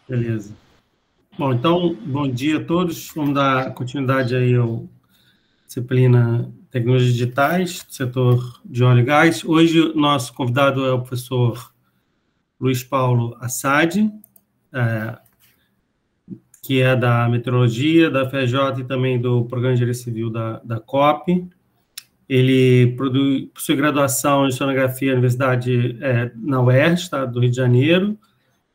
Beleza. Bom, então, bom dia a todos. Vamos dar continuidade aí ao disciplina Tecnologias Digitais, setor de óleo e gás. Hoje, o nosso convidado é o professor Luiz Paulo Assad, que é da Meteorologia, da FRJ e também do Programa de Engenharia Civil da COP. Ele possui graduação em Oceanografia na Universidade na UERJ, Estado do Rio de Janeiro,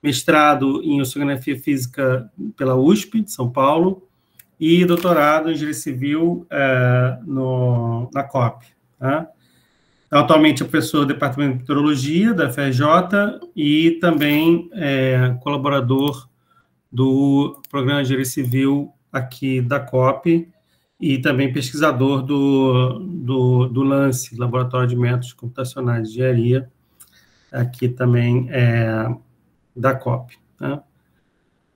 mestrado em Oceanografia Física pela USP, de São Paulo, e doutorado em Engenharia Civil na COP. Tá? Atualmente é professor do Departamento de Meteorologia da FRJ e também colaborador do Programa de Engenharia Civil aqui da COP e também pesquisador do LANCE, Laboratório de Métodos Computacionais de Engenharia, aqui também da COP. Tá?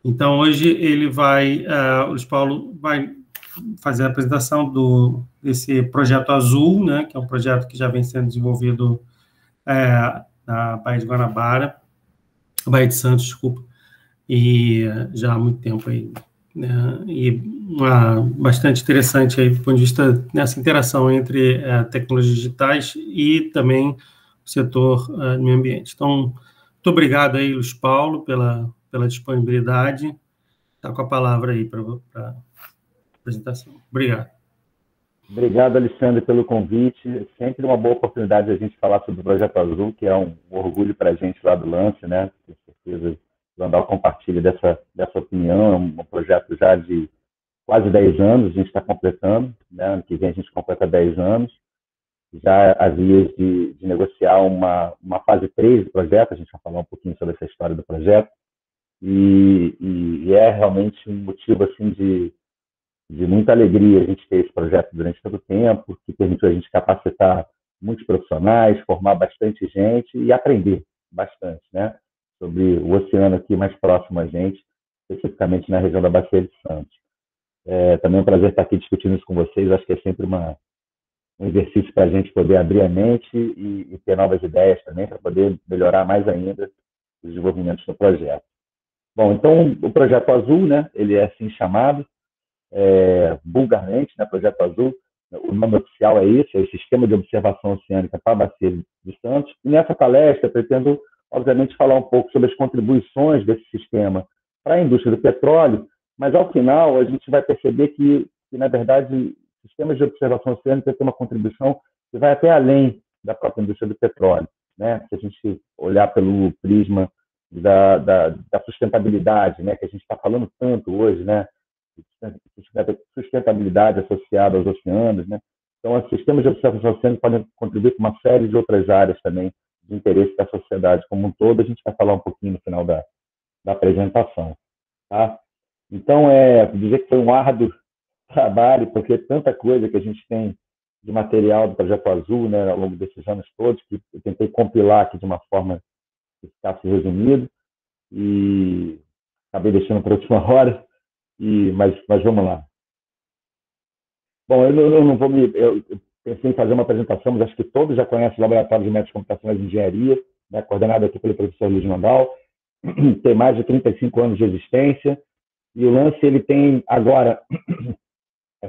Então, hoje ele o Luiz Paulo vai fazer a apresentação desse projeto Azul, né, que é um projeto que já vem sendo desenvolvido na Baía de Guanabara, Baía de Santos, desculpa, e já há muito tempo aí, né, e bastante interessante aí do ponto de vista dessa interação entre tecnologias digitais e também o setor do meio ambiente. Então, muito obrigado aí, Luiz Paulo, pela disponibilidade. Está com a palavra aí para a apresentação. Obrigado. Obrigado, Alexandre, pelo convite. É sempre uma boa oportunidade de a gente falar sobre o Projeto Azul, que é um orgulho para a gente lá do Lance, né? Com certeza o Landau compartilha dessa opinião. É um projeto já de quase 10 anos, a gente está completando, né? Ano que vem a gente completa 10 anos. Já havia de negociar uma fase 3 do projeto, a gente vai falar um pouquinho sobre essa história do projeto, e é realmente um motivo assim de muita alegria a gente ter esse projeto durante todo o tempo, que permitiu a gente capacitar muitos profissionais, formar bastante gente e aprender bastante, né, sobre o oceano aqui mais próximo a gente, especificamente na região da Bacia de Santos. Também é um prazer estar aqui discutindo isso com vocês, acho que é sempre um exercício para a gente poder abrir a mente e ter novas ideias também, para poder melhorar mais ainda os desenvolvimentos do projeto. Bom, então o Projeto Azul, né, ele é assim chamado, vulgarmente, né, Projeto Azul, o nome oficial é esse, é o Sistema de Observação Oceânica para a Bacia de Santos. E nessa palestra, pretendo, obviamente, falar um pouco sobre as contribuições desse sistema para a indústria do petróleo, mas, ao final, a gente vai perceber que na verdade, sistemas de observação oceânica têm uma contribuição que vai até além da própria indústria do petróleo, né? Se a gente olhar pelo prisma da sustentabilidade, né, que a gente está falando tanto hoje, né, sustentabilidade associada aos oceanos, né? Então, os sistemas de observação oceânica podem contribuir com uma série de outras áreas também de interesse da sociedade como um todo. A gente vai falar um pouquinho no final da apresentação, tá? Então, dizer que foi um árduo trabalho, porque tanta coisa que a gente tem de material do Projeto Azul, né, ao longo desses anos todos, que eu tentei compilar aqui de uma forma que ficasse resumido, e acabei deixando para a última hora, mas vamos lá. Bom, eu não vou eu pensei em fazer uma apresentação, mas acho que todos já conhecem o Laboratório de Métodos Computacionais de Engenharia, né, coordenado aqui pelo professor Luiz Landau, tem mais de 35 anos de existência, e o Lance ele tem agora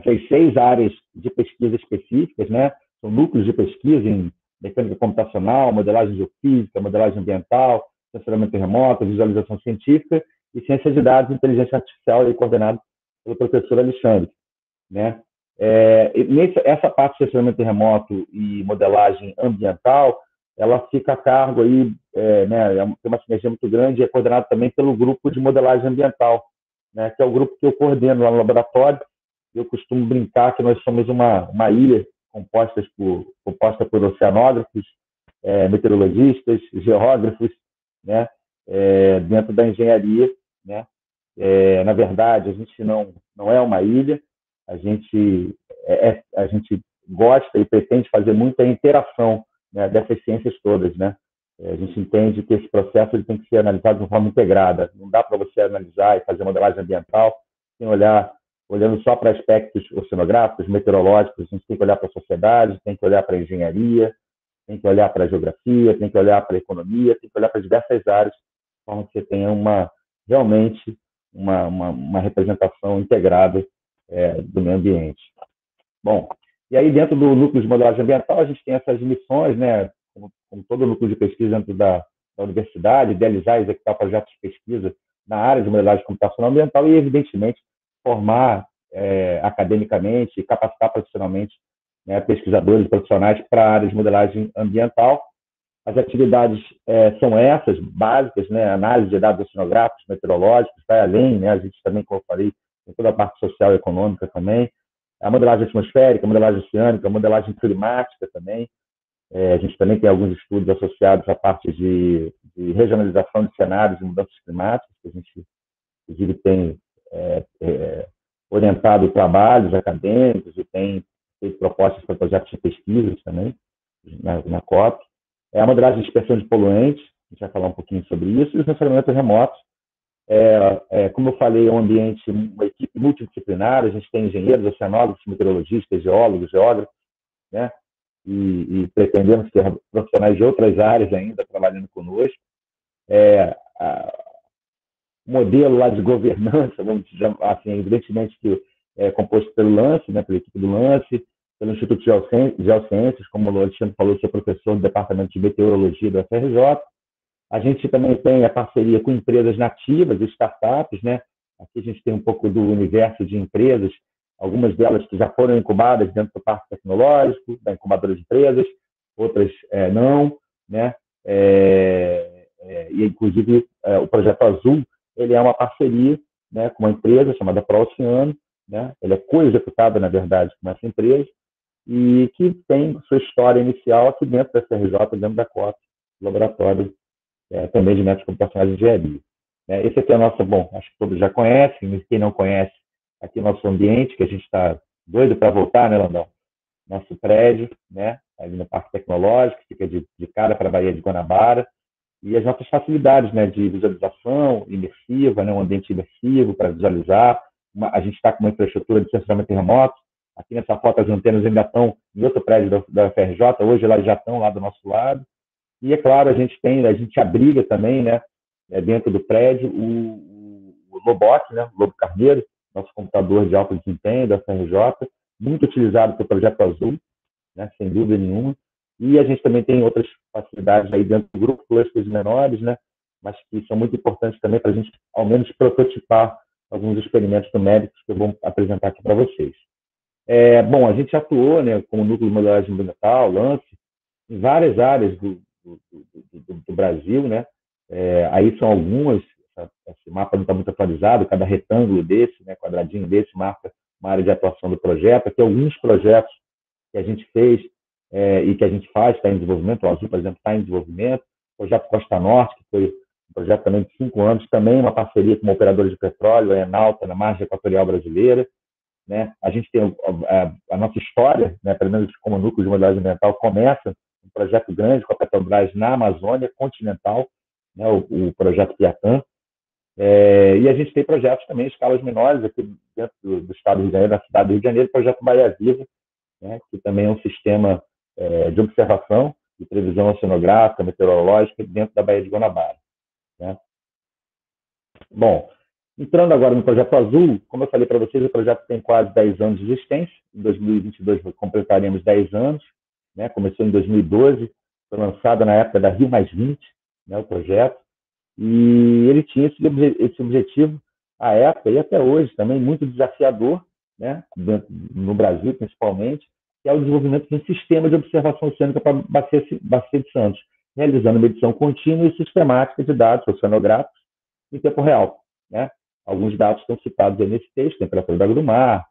fez 6 áreas de pesquisa específicas, né? São núcleos de pesquisa em mecânica computacional, modelagem geofísica, modelagem ambiental, sensoramento remoto, visualização científica e ciência de dados e inteligência artificial, coordenado pelo professor Alexandre, né? Essa parte de sensoramento remoto e modelagem ambiental, ela fica a cargo aí, né, tem uma sinergia muito grande, e é coordenado também pelo grupo de modelagem ambiental, né, que é o grupo que eu coordeno lá no laboratório. Eu costumo brincar que nós somos uma ilha composta por oceanógrafos, meteorologistas, geógrafos, né, dentro da engenharia, né? Na verdade, a gente não é uma ilha, a gente gosta e pretende fazer muita interação, né, dessas ciências todas, né? A gente entende que esse processo ele tem que ser analisado de uma forma integrada. Não dá para você analisar e fazer modelagem ambiental sem olhando só para aspectos oceanográficos, meteorológicos. A gente tem que olhar para a sociedade, tem que olhar para a engenharia, tem que olhar para a geografia, tem que olhar para a economia, tem que olhar para diversas áreas, de forma que você tenha uma realmente uma representação integrada do meio ambiente. Bom, e aí dentro do núcleo de modelagem ambiental, a gente tem essas missões, né, como todo núcleo de pesquisa dentro da universidade, idealizar e executar projetos de pesquisa na área de modelagem computacional ambiental e, evidentemente, formar academicamente e capacitar profissionalmente, né, pesquisadores profissionais para a área de modelagem ambiental. As atividades são essas, básicas, né, análise de dados oceanográficos, meteorológicos, vai além, né, a gente também, como eu falei, tem toda a parte social e econômica também, a modelagem atmosférica, a modelagem oceânica, a modelagem climática também. A gente também tem alguns estudos associados à parte de regionalização de cenários de mudanças climáticas, que a gente, inclusive, tem orientado trabalhos acadêmicos e tem feito propostas para projetos de pesquisa também, na COP. A modelagem de dispersão de poluentes, a gente vai falar um pouquinho sobre isso, e os relacionamentos remotos. Como eu falei, é um ambiente, uma equipe multidisciplinar, a gente tem engenheiros, oceanógrafos, meteorologistas, geólogos, geógrafos, né? E pretendemos ter profissionais de outras áreas ainda trabalhando conosco. O modelo lá de governança, vamos dizer assim, evidentemente que é composto pelo LANCE, né, pela equipe do LANCE, pelo Instituto de Geociências, como o Alexandre falou, sou professor do Departamento de Meteorologia da UFRJ. A gente também tem a parceria com empresas nativas e startups, né? Aqui a gente tem um pouco do universo de empresas, algumas delas que já foram incubadas dentro do parque tecnológico, da incubadora de empresas, outras não, né? E inclusive o Projeto Azul, ele é uma parceria, né, com uma empresa chamada ProOceano, né? Ele é co-executado, na verdade, com essa empresa, e que tem sua história inicial aqui dentro da FRJ, dentro da COP, laboratório também de métodos computacionais de engenharia. Esse aqui é o nosso, bom, acho que todos já conhecem, mas quem não conhece, aqui é o nosso ambiente, que a gente está doido para voltar, né, Landão? Nosso prédio, né, ali no Parque Tecnológico, fica de cara para a Baía de Guanabara, e as nossas facilidades, né, de visualização imersiva, né, um ambiente imersivo para visualizar. A gente está com uma infraestrutura de sensoramento remoto. Aqui nessa foto as antenas ainda estão em outro prédio da FRJ, hoje elas já estão lá do nosso lado. E, é claro, a gente abriga também, né, dentro do prédio, o Lobot, né, o Lobo Carneiro, nosso computador de alto desempenho da FRJ, muito utilizado pelo Projeto Azul, né, sem dúvida nenhuma. E a gente também tem outras facilidades aí dentro do grupo, clusters menores, né, mas que são muito importantes também para a gente, ao menos, prototipar alguns experimentos numéricos que eu vou apresentar aqui para vocês. Bom, a gente atuou, né, com o Núcleo de Modelagem Ambiental, LANCE, em várias áreas do Brasil, né? Aí são algumas, esse mapa não está muito atualizado, cada retângulo desse, né, quadradinho desse, marca uma área de atuação do projeto. Aqui alguns projetos que a gente fez e que a gente faz, está em desenvolvimento. O Azul, por exemplo, está em desenvolvimento. O projeto Costa Norte, que foi um projeto também de 5 anos, também uma parceria com uma operadora de petróleo, a Enalta, na margem equatorial brasileira. Né? A gente tem a nossa história, né, pelo menos como núcleo de modelagem ambiental, começa um projeto grande com a Petrobras na Amazônia continental, né, o projeto Piatã. E a gente tem projetos também em escalas menores aqui dentro do estado do Rio de Janeiro, na cidade do Rio de Janeiro, o projeto Bahia Viva, né, que também é um sistema de observação e previsão oceanográfica, meteorológica dentro da Baía de Guanabara. Né? Bom, entrando agora no Projeto Azul, como eu falei para vocês, o projeto tem quase 10 anos de existência. Em 2022 completaremos 10 anos. Né? Começou em 2012, foi lançado na época da Rio+20, né, o projeto. E ele tinha esse objetivo, à época e até hoje também, muito desafiador, né, no Brasil principalmente, que é o desenvolvimento de um sistema de observação oceânica para a Bacia de Santos, realizando medição contínua e sistemática de dados oceanográficos em tempo real. Né? Alguns dados estão citados aí nesse texto: temperatura da água do mar,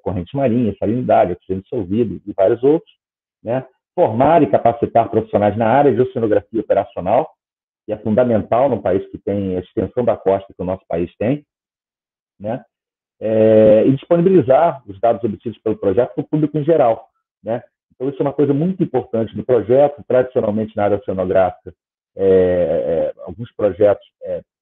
corrente marinha, salinidade, oxigênio dissolvido e vários outros. Né? Formar e capacitar profissionais na área de oceanografia operacional, que é fundamental num país que tem a extensão da costa que o nosso país tem, né? E disponibilizar os dados obtidos pelo projeto para o público em geral. Né? Então, isso é uma coisa muito importante do projeto. Tradicionalmente, na área oceanográfica, alguns projetos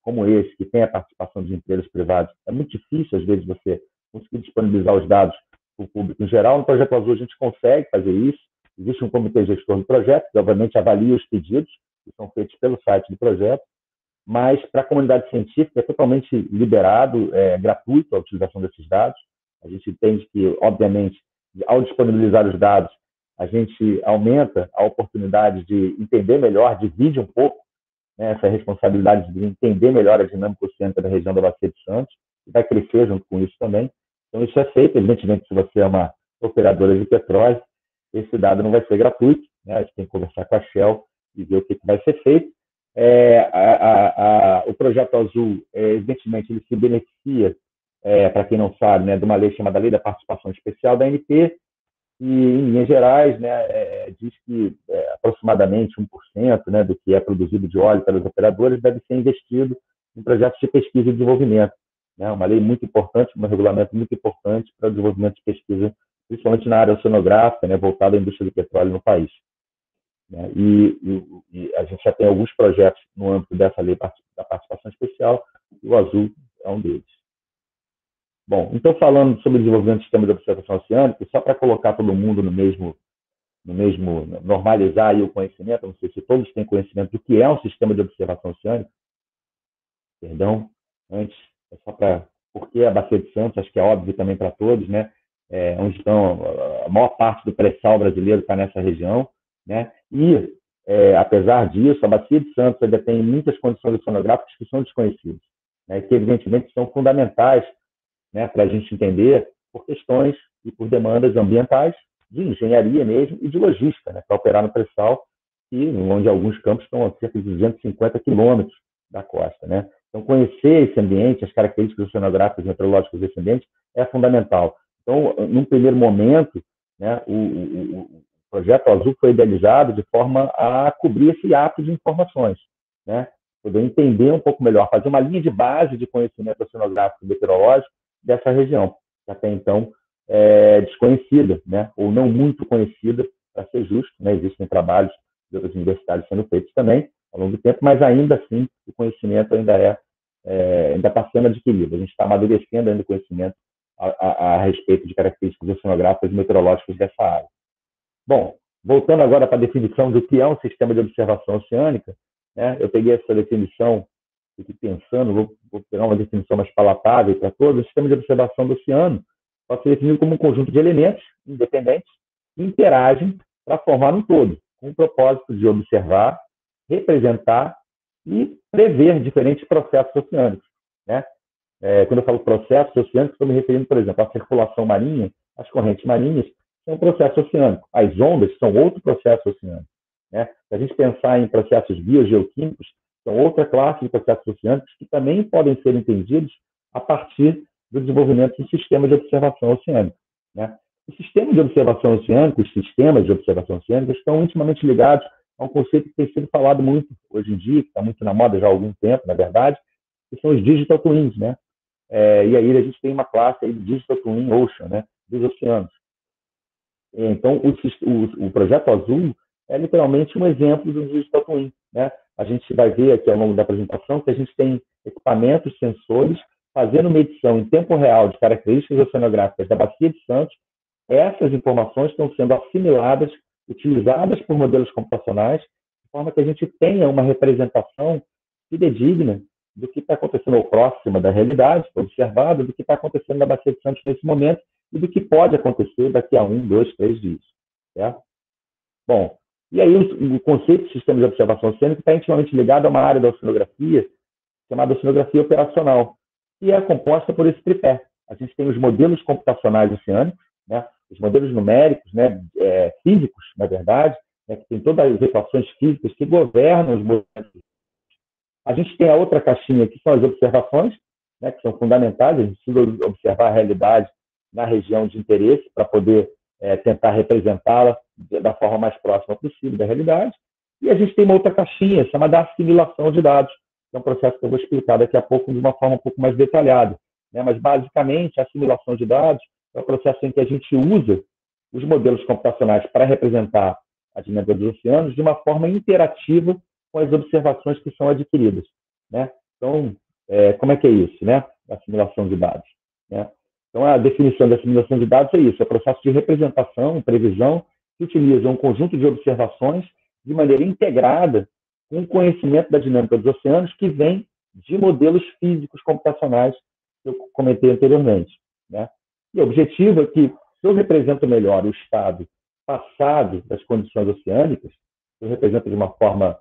como esse, que tem a participação de empresas privadas, é muito difícil, às vezes, você conseguir disponibilizar os dados para o público em geral. No Projeto Azul, a gente consegue fazer isso. Existe um comitê gestor do projeto, que, obviamente, avalia os pedidos que são feitos pelo site do projeto. mas para a comunidade científica é totalmente liberado, gratuito a utilização desses dados. A gente entende que, obviamente, ao disponibilizar os dados, a gente aumenta a oportunidade de entender melhor, divide um pouco, né, essa responsabilidade de entender melhor a dinâmica oceânica da região da Bacia de Santos, e vai crescer junto com isso também. Então, isso é feito, evidentemente, se você é uma operadora de petróleo, esse dado não vai ser gratuito, né? A gente tem que conversar com a Shell e ver o que vai ser feito. O Projeto Azul, evidentemente, ele se beneficia, para quem não sabe, né, de uma lei chamada Lei da Participação Especial da ANP, e, em linhas gerais, né, diz que aproximadamente 1%, né, do que é produzido de óleo pelos operadores deve ser investido em projetos de pesquisa e desenvolvimento. Né, uma lei muito importante, um regulamento muito importante para o desenvolvimento de pesquisa, principalmente na área oceanográfica, né, voltada à indústria do petróleo no país. Né, e a gente já tem alguns projetos no âmbito dessa lei da participação especial, e o Azul é um deles. Bom, então, falando sobre o desenvolvimento do sistema de observação oceânica, só para colocar todo mundo no mesmo, normalizar aí o conhecimento, não sei se todos têm conhecimento do que é um sistema de observação oceânica, perdão, antes, é só para, porque a Bacia de Santos, acho que é óbvio também para todos, né, onde estão, a maior parte do pré-sal brasileiro está nessa região, né, e, apesar disso, a Bacia de Santos ainda tem muitas condições oceanográficas que são desconhecidas, né, que evidentemente são fundamentais, né, para a gente entender por questões e por demandas ambientais, de engenharia mesmo e de logística, né, para operar no pré-sal, onde alguns campos estão a cerca de 250 quilômetros da costa. Né? Então, conhecer esse ambiente, as características oceanográficas e meteorológicas desse ambiente é fundamental. Então, num primeiro momento, né, o Projeto Azul foi idealizado de forma a cobrir esse hiato de informações, né? Poder entender um pouco melhor, fazer uma linha de base de conhecimento oceanográfico e meteorológico dessa região, que até então desconhecida, né? Ou não muito conhecida, para ser justo. Né? Existem trabalhos de outras universidades sendo feitos também ao longo do tempo, mas ainda assim o conhecimento ainda está sendo adquirido. A gente está amadurecendo ainda o conhecimento a respeito de características oceanográficas e meteorológicas dessa área. Bom, voltando agora para a definição do que é um sistema de observação oceânica, né? Eu peguei essa definição, fiquei pensando, vou pegar uma definição mais palatável para todos. O sistema de observação do oceano pode ser definido como um conjunto de elementos independentes que interagem para formar um todo, com o propósito de observar, representar e prever diferentes processos oceânicos. Né? Quando eu falo processos oceânicos, estou me referindo, por exemplo, à circulação marinha, as correntes marinhas são um processo oceânico. As ondas são outro processo oceânico. Né? Se a gente pensar em processos biogeoquímicos, são outra classe de processos oceânicos que também podem ser entendidos a partir do desenvolvimento de sistemas de observação oceânica. Né? O sistema de observação oceânica, os sistemas de observação oceânica estão intimamente ligados a um conceito que tem sido falado muito hoje em dia, que está muito na moda já há algum tempo, na verdade, que são os Digital Twins. Né? E aí a gente tem uma classe aí de Digital Twin Ocean, né? Dos oceanos. Então, o Projeto Azul é literalmente um exemplo de um Digital Twin. Né? A gente vai ver aqui ao longo da apresentação que a gente tem equipamentos, sensores, fazendo medição em tempo real de características oceanográficas da Bacia de Santos. Essas informações estão sendo assimiladas, utilizadas por modelos computacionais, de forma que a gente tenha uma representação fidedigna do que está acontecendo, ou próxima da realidade, observada, do que está acontecendo na Bacia de Santos nesse momento e do que pode acontecer daqui a 1, 2, 3 dias. Certo? Bom, e aí o conceito de sistema de observação oceânica está intimamente ligado a uma área da oceanografia chamada oceanografia operacional, que é composta por esse tripé. A gente tem os modelos computacionais oceânicos, né, os modelos numéricos, né, físicos, na verdade, né, que tem todas as equações físicas que governam os modelos. A gente tem a outra caixinha, que são as observações, né, que são fundamentais. A gente precisa observar a realidade na região de interesse para poder tentar representá-la da forma mais próxima possível da realidade. E a gente tem uma outra caixinha chamada assimilação de dados, que é um processo que eu vou explicar daqui a pouco de uma forma um pouco mais detalhada. Né? Mas, basicamente, a assimilação de dados é um processo em que a gente usa os modelos computacionais para representar a dinâmica dos oceanos de uma forma interativa com as observações que são adquiridas. Né? Então, como é que é isso, né? A assimilação de dados. Né? Então, a definição da assimilação de dados é isso, é o processo de representação, previsão, que utiliza um conjunto de observações de maneira integrada com conhecimento da dinâmica dos oceanos que vem de modelos físicos computacionais que eu comentei anteriormente, né? E o objetivo é que, se eu represento melhor o estado passado das condições oceânicas, se eu represento de uma forma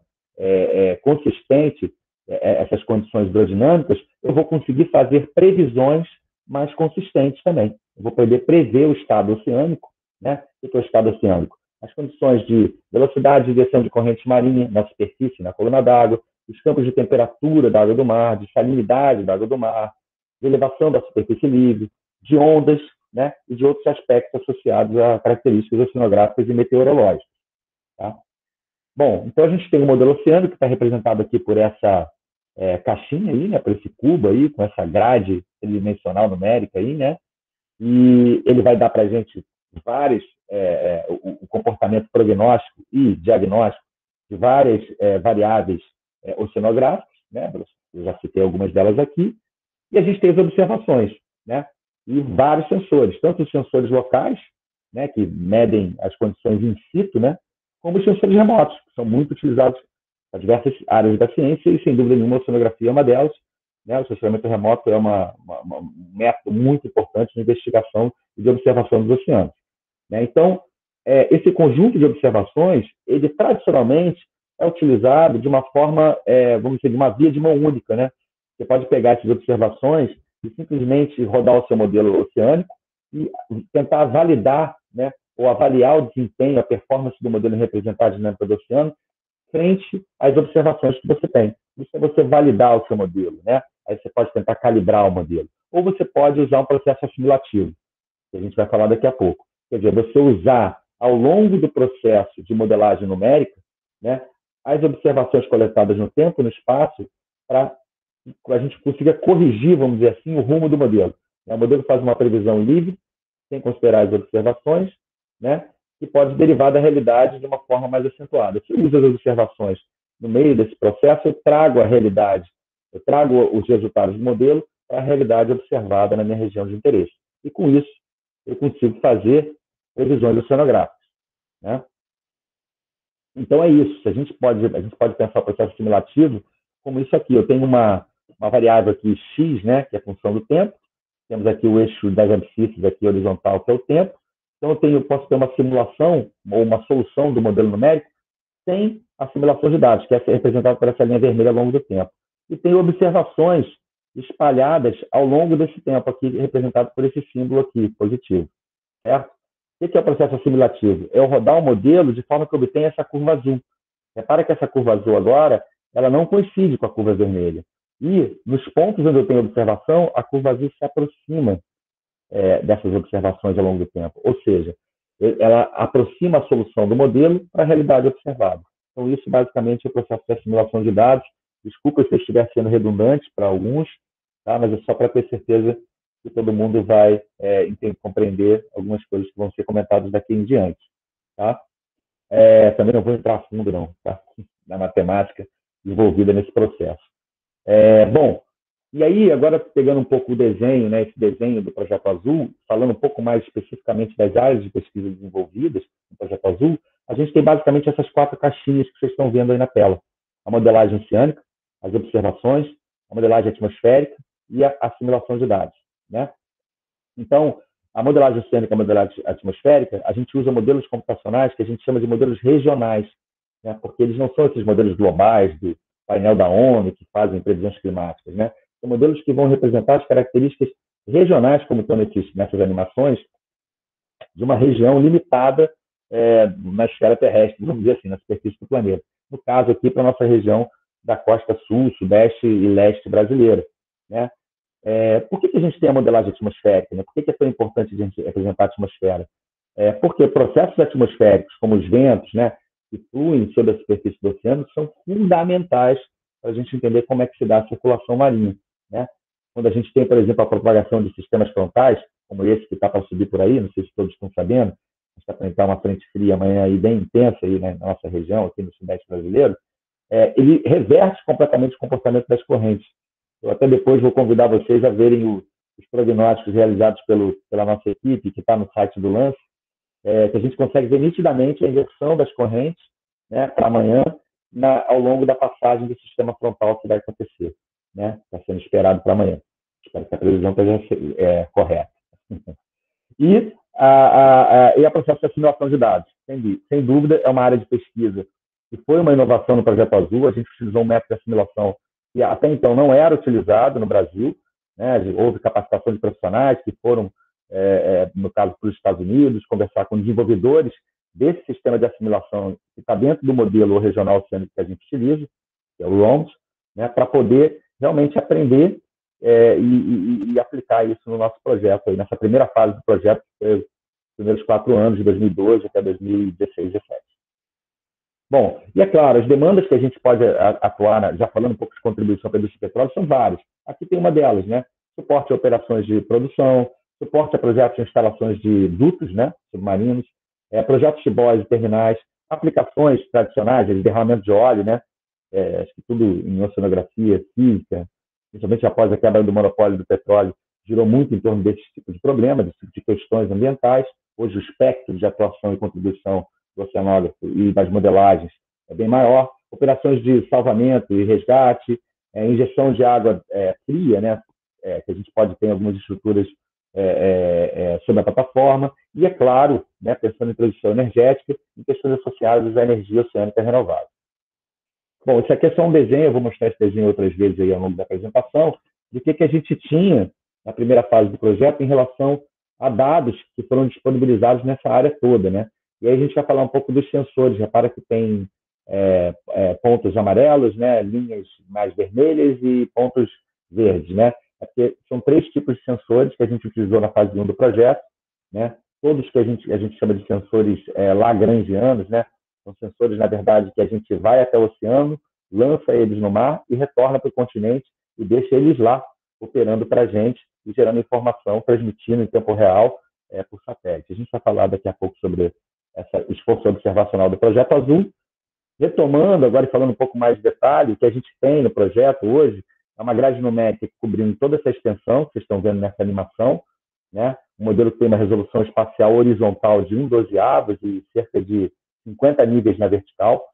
consistente essas condições hidrodinâmicas, eu vou conseguir fazer previsões mais consistentes também. Eu vou poder prever o estado oceânico, né? O que é o estado oceânico? As condições de velocidade e direção de corrente marinha na superfície, na coluna d'água, os campos de temperatura da água do mar, de salinidade da água do mar, de elevação da superfície livre, de ondas, né? E de outros aspectos associados a características oceanográficas e meteorológicas. Tá? Bom, então a gente tem o modelo oceânico que está representado aqui por essa caixinha aí, né? Por esse cubo aí, com essa grade tridimensional numérica aí, né? E ele vai dar para a gente vários o comportamento prognóstico e diagnóstico de várias variáveis oceanográficas, né? Eu já citei algumas delas aqui, e a gente tem as observações, né? E vários sensores, tanto os sensores locais, né, que medem as condições in situ, né, como os sensores remotos, que são muito utilizados em diversas áreas da ciência, e sem dúvida nenhuma a oceanografia é uma delas, né? O sensoramento remoto é um método muito importante de investigação e de observação dos oceanos, né? Então, esse conjunto de observações, ele tradicionalmente é utilizado de uma forma, vamos dizer, de uma via de mão única, né? Você pode pegar essas observações e simplesmente rodar o seu modelo oceânico e tentar validar, né, ou avaliar o desempenho, a performance do modelo representado na dinâmica do oceano frente às observações que você tem. Isso é você validar o seu modelo, né? Aí você pode tentar calibrar o modelo. Ou você pode usar um processo assimilativo, que a gente vai falar daqui a pouco. Quer dizer, você usar ao longo do processo de modelagem numérica, né, as observações coletadas no tempo e no espaço para a gente consiga corrigir, vamos dizer assim, o rumo do modelo. O modelo faz uma previsão livre, sem considerar as observações, né, que pode derivar da realidade de uma forma mais acentuada. Se eu uso as observações no meio desse processo, eu trago a realidade, eu trago os resultados do modelo para a realidade observada na minha região de interesse. E com isso, eu consigo fazer previsões oceanográficas, né? Então é isso. A gente pode pensar o processo assimilativo como isso aqui. Eu tenho uma variável aqui x, né, que é a função do tempo. Temos aqui o eixo das abscissas aqui horizontal, que é o tempo. Então eu posso ter uma simulação ou uma solução do modelo numérico sem assimilação de dados, que é representada por essa linha vermelha ao longo do tempo. E tem observações espalhadas ao longo desse tempo aqui, representado por esse símbolo aqui, positivo. Certo? O que é o processo assimilativo? É eu rodar o modelo de forma que eu obtenha essa curva azul. Repara que essa curva azul agora, ela não coincide com a curva vermelha. E nos pontos onde eu tenho observação, a curva azul se aproxima dessas observações ao longo do tempo. Ou seja, ela aproxima a solução do modelo para a realidade observada. Então, isso basicamente é o processo de assimilação de dados. Desculpa se eu estiver sendo redundante para alguns, tá? Mas é só para ter certeza que todo mundo vai compreender algumas coisas que vão ser comentadas daqui em diante. Tá? Também não vou entrar a fundo, não, tá? Na matemática envolvida nesse processo. Bom, e aí, agora pegando um pouco o desenho, né, esse desenho do Projeto Azul, falando um pouco mais especificamente das áreas de pesquisa desenvolvidas no Projeto Azul, a gente tem basicamente essas 4 caixinhas que vocês estão vendo aí na tela. A modelagem oceânica, as observações, a modelagem atmosférica e a simulação de dados, né? Então, a modelagem oceânica e a modelagem atmosférica, a gente usa modelos computacionais que a gente chama de modelos regionais, né? Porque eles não são esses modelos globais do painel da ONU que fazem previsões climáticas, né? São modelos que vão representar as características regionais, como estão nessas animações, de uma região limitada na esfera terrestre, vamos dizer assim, na superfície do planeta. No caso aqui, para a nossa região da costa sul, sudeste e leste brasileira, né? Por que a gente tem a modelagem atmosférica? Né? Por que é tão importante a gente representar a atmosfera? Porque processos atmosféricos, como os ventos, né, que fluem sobre a superfície do oceano, são fundamentais para a gente entender como é que se dá a circulação marinha, né? Quando a gente tem, por exemplo, a propagação de sistemas frontais, como esse que está para subir por aí, não sei se todos estão sabendo, a gente está para entrar uma frente fria amanhã aí, bem intensa aí, né, na nossa região, aqui no sudeste brasileiro, ele reverte completamente o comportamento das correntes. Eu até depois vou convidar vocês a verem os prognósticos realizados pela nossa equipe, que está no site do Lance, que a gente consegue ver nitidamente a inversão das correntes, né, para amanhã, ao longo da passagem do sistema frontal que vai acontecer, né? Está sendo esperado para amanhã. Espero que a previsão esteja correta. E o processo de assimilação de dados. Sem dúvida, é uma área de pesquisa que foi uma inovação no Projeto Azul. A gente utilizou um método de assimilação que até então não era utilizado no Brasil, né? Houve capacitação de profissionais que foram, no caso, para os Estados Unidos, conversar com desenvolvedores desse sistema de assimilação que está dentro do modelo regional oceânico que a gente utiliza, que é o ROMS, né? Para poder realmente aprender e aplicar isso no nosso projeto, aí, nessa primeira fase do projeto, que foi os primeiros 4 anos, de 2012 até 2016, 2017. Bom, e é claro, as demandas que a gente pode atuar, já falando um pouco de contribuição para a indústria de petróleo, são várias. Aqui tem uma delas, né? Suporte a operações de produção, suporte a projetos de instalações de dutos, né? Submarinos, projetos de boias e terminais, aplicações tradicionais, de derramamento de óleo, né? Acho que tudo em oceanografia, física, principalmente após a quebra do monopólio do petróleo, girou muito em torno desse tipo de problema, desse tipo de questões ambientais. Hoje o espectro de atuação e contribuição do oceanógrafo e das modelagens é bem maior. Operações de salvamento e resgate, injeção de água fria, né? Que a gente pode ter em algumas estruturas sobre a plataforma. E, é claro, né, pensando em transição energética e questões associadas à energia oceânica renovável. Bom, isso aqui é só um desenho, eu vou mostrar esse desenho outras vezes aí ao longo da apresentação, de que a gente tinha na primeira fase do projeto em relação a dados que foram disponibilizados nessa área toda, né? E aí a gente vai falar um pouco dos sensores. Repara que tem pontos amarelos, né? Linhas mais vermelhas e pontos verdes, né? Porque são 3 tipos de sensores que a gente utilizou na fase 1 do projeto, né? Todos que a gente chama de sensores lagrangianos, né? São sensores, na verdade, que a gente vai até o oceano, lança eles no mar e retorna para o continente e deixa eles lá, operando para a gente e gerando informação, transmitindo em tempo real por satélite. A gente vai falar daqui a pouco sobre esse esforço observacional do Projeto Azul. Retomando agora e falando um pouco mais de detalhe, o que a gente tem no projeto hoje é uma grade numérica cobrindo toda essa extensão que vocês estão vendo nessa animação, né? Um modelo que tem uma resolução espacial horizontal de 1/12 e cerca de 50 níveis na vertical.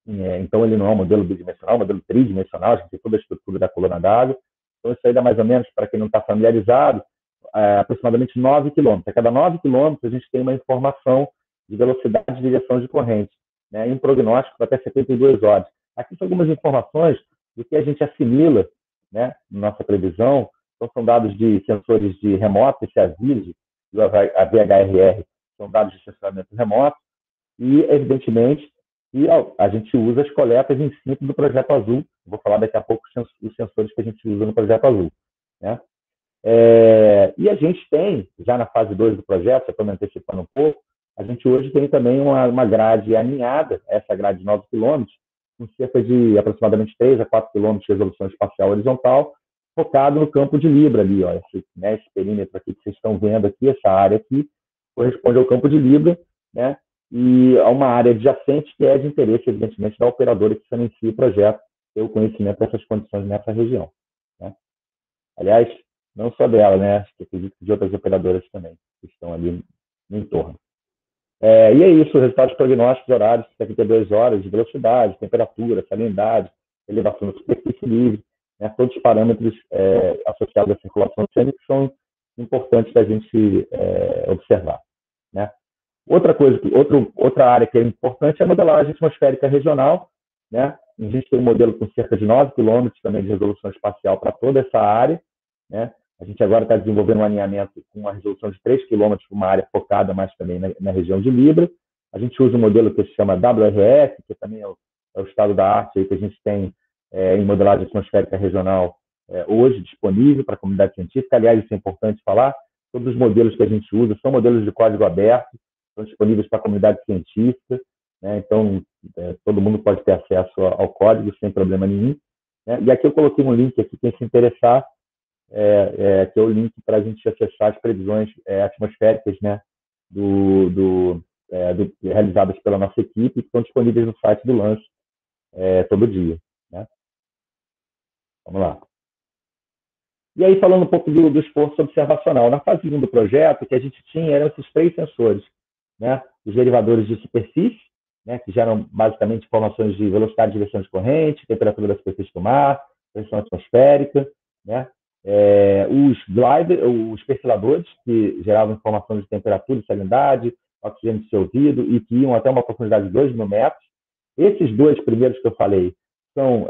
Então, ele não é um modelo bidimensional, é um modelo tridimensional, a gente tem toda a estrutura da coluna d'água. Então, isso aí dá mais ou menos, para quem não está familiarizado, aproximadamente 9 km. A cada 9 km, a gente tem uma informação de velocidade de direção de corrente, né? E um prognóstico até 72 horas. Aqui são algumas informações do que a gente assimila, né, na nossa previsão. Então, são dados de sensores de remoto, esse AVISE e a VHRR, são dados de sensoramento remoto, e, evidentemente, a gente usa as coletas em si do Projeto Azul. Vou falar daqui a pouco os sensores que a gente usa no Projeto Azul, né? E a gente tem, já na fase 2 do projeto, já estou me antecipando um pouco, a gente hoje tem também uma grade aninhada, essa grade de 9 km, com cerca de aproximadamente 3 a 4 km de resolução espacial horizontal, focado no campo de Libra ali, ó, esse perímetro aqui que vocês estão vendo aqui, essa área aqui, corresponde ao campo de Libra, né? E a uma área adjacente que é de interesse, evidentemente, da operadora que financia o projeto, ter o conhecimento dessas condições nessa região, né? Aliás, não só dela, né? Acho que acredito que de outras operadoras também, que estão ali no entorno. E é isso, resultados prognósticos horários, 72 horas de velocidade, temperatura, salinidade, elevação da superfície livre, né? Todos os parâmetros associados à circulação oceânica que são importantes da gente observar, né? Outra área que é importante é a modelagem atmosférica regional, né? A gente tem um modelo com cerca de 9 km também de resolução espacial para toda essa área, né? A gente agora está desenvolvendo um alinhamento com uma resolução de 3 km para uma área focada mais também na região de Libra. A gente usa um modelo que se chama WRF, que também é o estado da arte aí que a gente tem em modelagem atmosférica regional hoje disponível para a comunidade científica. Aliás, isso é importante falar, todos os modelos que a gente usa são modelos de código aberto, são disponíveis para a comunidade científica, né? Então, todo mundo pode ter acesso ao código sem problema nenhum, né? E aqui eu coloquei um link aqui, quem se interessar, que é o link para a gente acessar as previsões atmosféricas, né, realizadas pela nossa equipe, que estão disponíveis no site do Lance todo dia, né? Vamos lá. E aí, falando um pouco do esforço observacional. Na fase 1 do projeto, o que a gente tinha eram esses 3 sensores, né? Os derivadores de superfície, né, que geram basicamente informações de velocidade de direção de corrente, temperatura da superfície do mar, pressão atmosférica, né? Os perfiladores, que geravam informações de temperatura e salinidade, oxigênio dissolvido, e que iam até uma profundidade de 2.000 metros. Esses dois primeiros que eu falei são,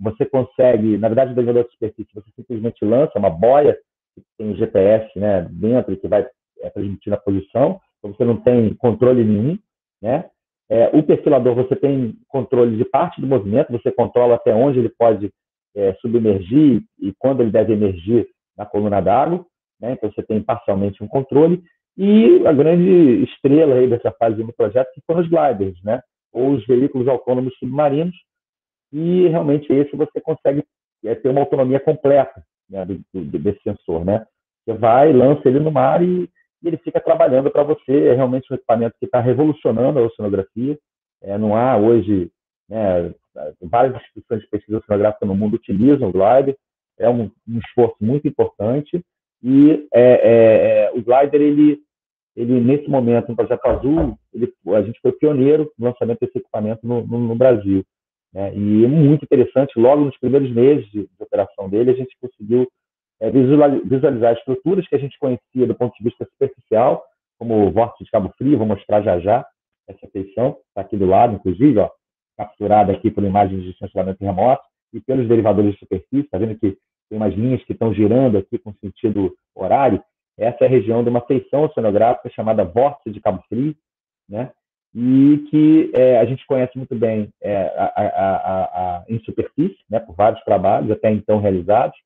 você consegue, na verdade, o delineador de superfície, você simplesmente lança uma boia que tem o GPS, né, dentro e que vai transmitir a posição, então você não tem controle nenhum, né? O perfilador, você tem controle de parte do movimento, você controla até onde ele pode submergir e quando ele deve emergir na coluna d'água, né? Então você tem parcialmente um controle. E a grande estrela aí dessa fase do projeto que foram os gliders, né? Ou os veículos autônomos submarinos, e realmente esse você consegue ter uma autonomia completa, né, desse sensor, né? Você vai, lança ele no mar e ele fica trabalhando para você. É realmente um equipamento que está revolucionando a oceanografia. Não há hoje, né, várias instituições de pesquisa oceanográfica no mundo utilizam o glider. É um esforço muito importante. E o glider, ele nesse momento, no Projeto Azul, a gente foi pioneiro no lançamento desse equipamento no Brasil, né? E é muito interessante. Logo nos primeiros meses de operação dele, a gente conseguiu visualizar estruturas que a gente conhecia do ponto de vista superficial, como o vórtice de Cabo Frio. Vou mostrar já essa feição, está aqui do lado, inclusive, ó, capturada aqui por imagens de sensoramento remoto e pelos derivadores de superfície. Está vendo que tem umas linhas que estão girando aqui com sentido horário? Essa é a região de uma feição oceanográfica chamada Vórtice de Cabo Frio, né? E que a gente conhece muito bem em superfície, né, por vários trabalhos até então realizados,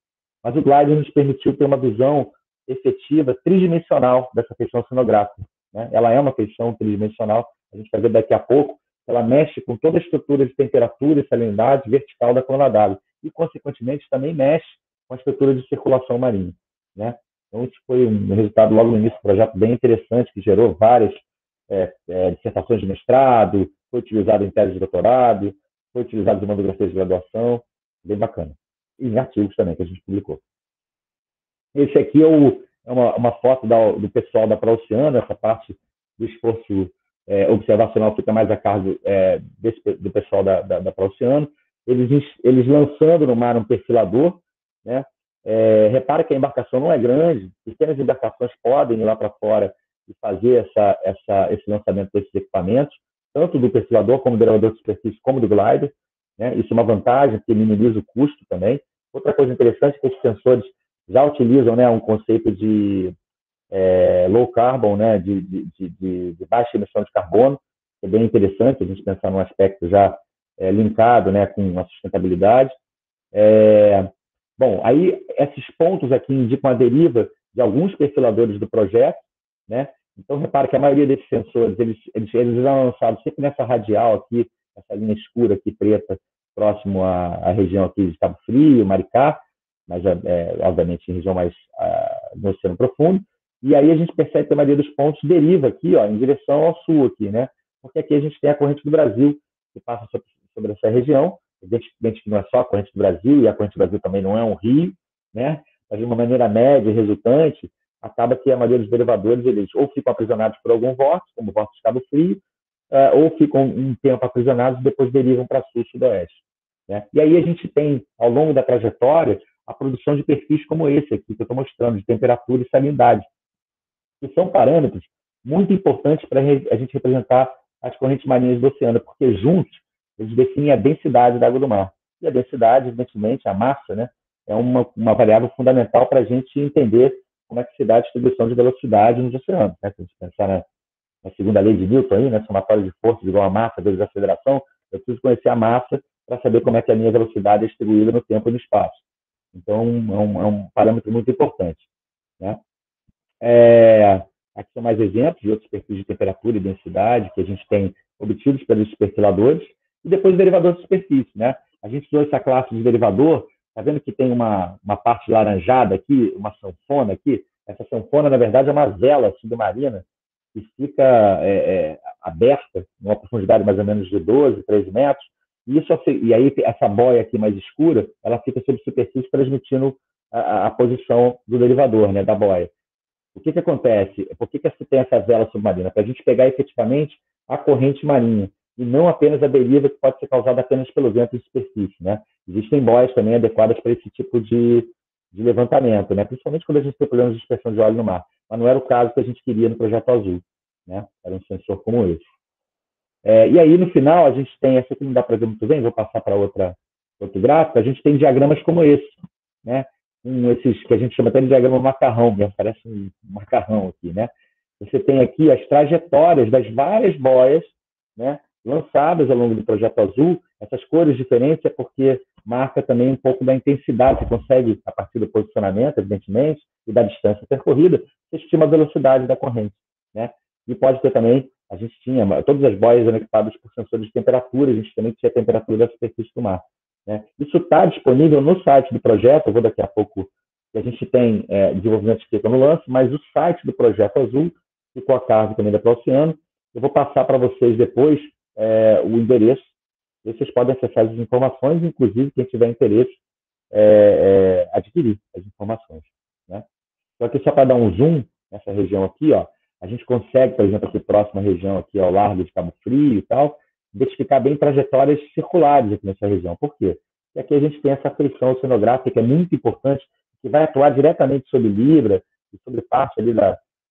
mas o glider nos permitiu ter uma visão efetiva, tridimensional dessa feição oceanográfica, né? Ela é uma feição tridimensional, a gente vai ver daqui a pouco. Ela mexe com toda a estrutura de temperatura e salinidade vertical da coluna d'água e, consequentemente, também mexe com a estrutura de circulação marinha, né? Então, isso foi um resultado logo no início do projeto bem interessante, que gerou várias dissertações de mestrado, foi utilizado em tese de doutorado, foi utilizado em monografia de graduação, bem bacana. E em artigos também, que a gente publicou. Esse aqui é uma foto do pessoal da Proceano. Essa parte do esforço observacional fica mais a cargo do pessoal da Proceano. Eles lançando no mar um perfilador, né? Repara que a embarcação não é grande, pequenas embarcações podem ir lá para fora e fazer esse lançamento desses equipamentos, tanto do perfilador como do derivador de superfície, como do glider, né? Isso é uma vantagem, porque minimiza o custo também. Outra coisa interessante é que esses sensores já utilizam, né, um conceito de low carbon, né, de baixa emissão de carbono, que é bem interessante a gente pensar num aspecto já linkado, né, com a sustentabilidade. Bom, aí esses pontos aqui indicam a deriva de alguns perfiladores do projeto, né? Então, repara que a maioria desses sensores, eles são lançados sempre nessa radial aqui, essa linha escura aqui, preta, próximo à região aqui de Cabo Frio, Maricá, mas, obviamente, em região mais no Oceano Profundo. E aí a gente percebe que a maioria dos pontos deriva aqui, ó, em direção ao sul, aqui, né? Porque aqui a gente tem a corrente do Brasil, que passa sobre essa região. Evidentemente que não é só a corrente do Brasil, e a corrente do Brasil também não é um rio, né? Mas de uma maneira média resultante, acaba que a maioria dos derivadores, eles ou ficam aprisionados por algum vórtice, como o vórtice de Cabo Frio, ou ficam um tempo aprisionados e depois derivam para sul e sudoeste, né? E aí a gente tem, ao longo da trajetória, a produção de perfis como esse aqui, que eu estou mostrando, de temperatura e salinidade, que são parâmetros muito importantes para a gente representar as correntes marinhas do oceano, porque juntos eles definem a densidade da água do mar. E a densidade, evidentemente, a massa, né, é uma variável fundamental para a gente entender como é que se dá a distribuição de velocidade nos oceanos, né? Se a gente pensar na segunda lei de Newton, aí, né, somatório de forças igual a massa vezes a aceleração, eu preciso conhecer a massa para saber como é que a minha velocidade é distribuída no tempo e no espaço. Então, é um parâmetro muito importante, né? Aqui são mais exemplos de outros perfis de temperatura e densidade que a gente tem obtidos pelos perfiladores, e depois o derivador de superfície, né? A gente usou essa classe de derivador. Está vendo que tem uma parte laranjada aqui, uma sanfona aqui? Essa sanfona, na verdade, é uma vela submarina que fica aberta, numa profundidade mais ou menos de 12, 13 metros, e aí essa boia aqui mais escura, ela fica sobre superfície transmitindo a posição do derivador, né, da boia. O que acontece? Por que você tem essa vela submarina? Para a gente pegar efetivamente a corrente marinha, e não apenas a deriva que pode ser causada apenas pelo vento de superfície, né? Existem boias também adequadas para esse tipo de levantamento, né? Principalmente quando a gente tem problemas de dispersão de óleo no mar. Mas não era o caso que a gente queria no Projeto Azul, né? Era um sensor como esse. E aí, no final, a gente tem, essa aqui não dá para ver muito bem, vou passar para outro gráfico, a gente tem diagramas como esse, né? Esses que a gente chama até de diagrama macarrão, mesmo, parece um macarrão aqui, né? Você tem aqui as trajetórias das várias boias, né, lançadas ao longo do Projeto Azul. Essas cores diferentes é porque marca também um pouco da intensidade. Você consegue, a partir do posicionamento, evidentemente, e da distância percorrida, você estima a velocidade da corrente, né? E pode ter também, a gente tinha, todas as boias eram equipadas por sensores de temperatura, a gente também tinha a temperatura da superfície do mar, né? Isso está disponível no site do projeto, eu vou daqui a pouco, a gente tem desenvolvimento escrito no lance, mas o site do Projeto Azul ficou a cargo também da ProOceano. Eu vou passar para vocês depois o endereço, e vocês podem acessar as informações, inclusive quem tiver interesse adquirir as informações, né? Então aqui só para dar um zoom nessa região aqui, ó, a gente consegue, por exemplo, aqui próxima região aqui ao largo de Cabo Frio e tal, identificar bem trajetórias circulares aqui nessa região. Por quê? Porque aqui a gente tem essa feição oceanográfica que é muito importante, que vai atuar diretamente sobre Libra e sobre parte ali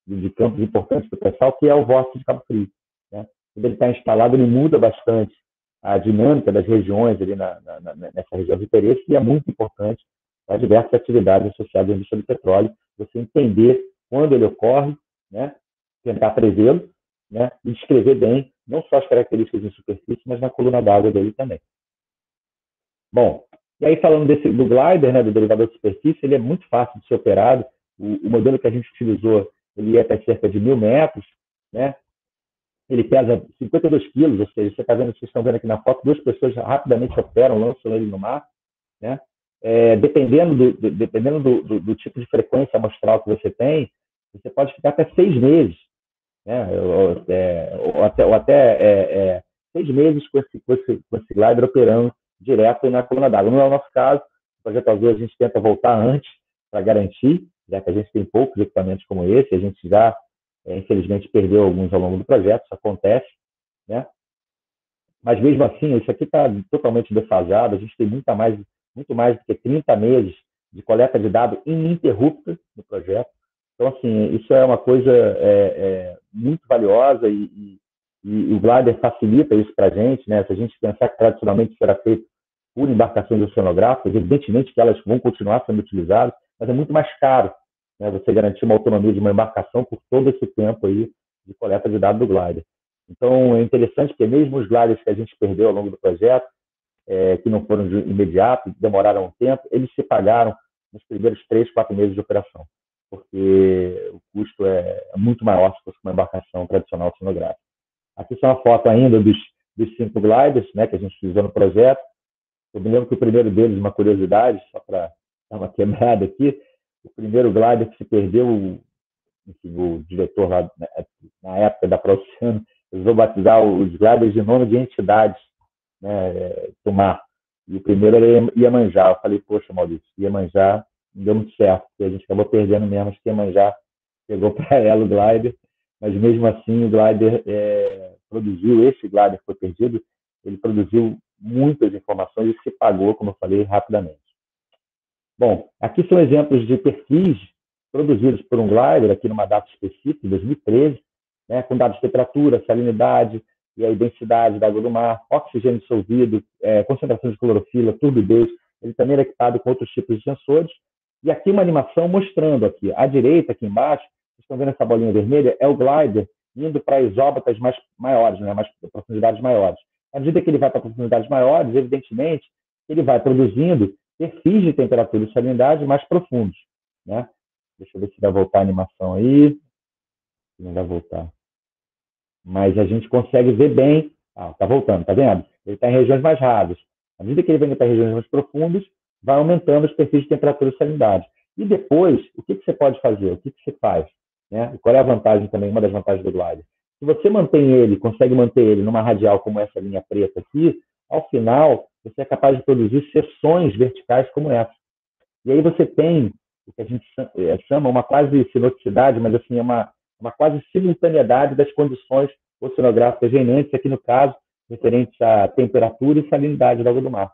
de campos importantes do pessoal, que é o vórtice de Cabo Frio, né? Quando ele está instalado, ele muda bastante a dinâmica das regiões ali nessa região de interesse, e é muito importante para diversas atividades associadas à indústria do petróleo, você entender quando ele ocorre, né? Tentar prevê-lo, né? E descrever bem, não só as características em superfície, mas na coluna d'água dele também. Bom, e aí falando do glider, né, do derivador de superfície, ele é muito fácil de ser operado. O modelo que a gente utilizou, ele ia até cerca de 1.000 metros, né? Ele pesa 52 quilos, ou seja, você está vendo, vocês estão vendo aqui na foto, 2 pessoas rapidamente operam, lançam ele no mar, né? Dependendo do tipo de frequência amostral que você tem, você pode ficar até 6 meses, né? Ou até 6 meses com esse glider operando direto na coluna d'água. Não é o nosso caso, o Projeto Azul a gente tenta voltar antes para garantir, já que a gente tem poucos equipamentos como esse, a gente já, infelizmente, perdeu alguns ao longo do projeto, isso acontece, né? Mas mesmo assim, isso aqui está totalmente defasado, a gente tem muito mais do que 30 meses de coleta de dados ininterrupta no projeto. Então, assim, isso é uma coisa muito valiosa e o glider facilita isso para a gente, né? Se a gente pensar que tradicionalmente isso era feito por embarcações oceanográficas, evidentemente que elas vão continuar sendo utilizadas, mas é muito mais caro, né, você garantir uma autonomia de uma embarcação por todo esse tempo aí de coleta de dados do glider. Então, é interessante que mesmo os gliders que a gente perdeu ao longo do projeto, que não foram de imediato, demoraram um tempo, eles se pagaram nos primeiros 3, 4 meses de operação, porque o custo é muito maior se fosse uma embarcação tradicional oceanográfica. Aqui são uma foto ainda dos 5 gliders, né, que a gente utilizou no projeto. Eu me lembro que o primeiro deles, uma curiosidade, só para dar uma quebrada aqui, o primeiro glider que se perdeu, o diretor lá na época da ProOceano resolveu batizar os gliders de nome de entidades, né, do mar. E o primeiro era Iemanjá. Eu falei, poxa, Maurício, Iemanjá não deu muito certo, porque a gente acabou perdendo mesmo, acho que Iemanjá pegou para ela o glider, mas mesmo assim o glider esse glider que foi perdido, ele produziu muitas informações e se pagou, como eu falei, rapidamente. Bom, aqui são exemplos de perfis produzidos por um glider, aqui numa data específica, em 2013, né, com dados de temperatura, salinidade e a densidade da água do mar, oxigênio dissolvido, concentração de clorofila, turbidez. Ele também era equipado com outros tipos de sensores. E aqui uma animação mostrando aqui, à direita, aqui embaixo, vocês estão vendo essa bolinha vermelha, é o glider indo para isóbatas maiores, né, profundidades maiores. À medida que ele vai para profundidades maiores, evidentemente, ele vai produzindo perfis de temperatura e salinidade mais profundos, né? Deixa eu ver se vai voltar a animação aí. Não vai voltar. Mas a gente consegue ver bem. Está voltando, tá vendo? Ele está em regiões mais rasas. À medida que ele vem para regiões mais profundas, vai aumentando os perfis de temperatura e salinidade. E depois, o que você pode fazer? O que você faz? Né? Qual é a vantagem também, uma das vantagens do glider? Se você consegue manter ele numa radial como essa linha preta aqui, ao final, você é capaz de produzir seções verticais como essa. E aí você tem o que a gente chama uma quase sinoticidade, mas assim, é uma quase simultaneidade das condições oceanográficas reinantes, aqui no caso, referentes à temperatura e salinidade da água do mar,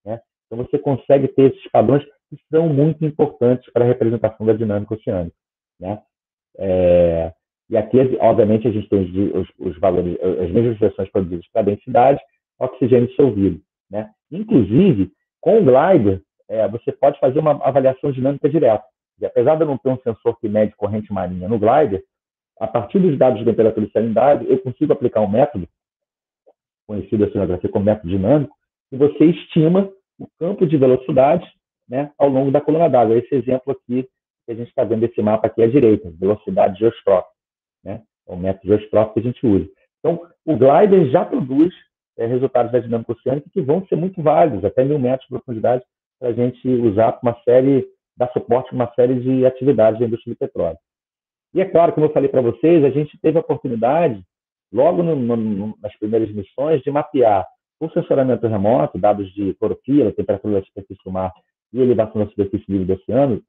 né? Então, você consegue ter esses padrões que são muito importantes para a representação da dinâmica oceânica, né? E aqui, obviamente, a gente tem os valores, as mesmas versões produzidas para densidade, oxigênio dissolvido, né? Inclusive, com o glider, você pode fazer uma avaliação dinâmica direta. E apesar de eu não ter um sensor que mede corrente marinha no glider, a partir dos dados de temperatura e salinidade, eu consigo aplicar um método, conhecido na oceanografia como método dinâmico, e você estima o campo de velocidade, né, ao longo da coluna d'água. Esse exemplo aqui, que a gente está vendo esse mapa aqui à direita, velocidade geostrófica, né? É o método geostrófico que a gente usa. Então, o glider já produz resultados da dinâmica oceânica que vão ser muito válidos, até 1.000 metros de profundidade, para a gente usar para dar suporte a uma série de atividades da indústria do petróleo. E é claro, como eu falei para vocês, a gente teve a oportunidade, logo nas primeiras missões, de mapear o sensoramento remoto, dados de clorofila, temperatura da superfície do mar e elevação da superfície livre do oceano,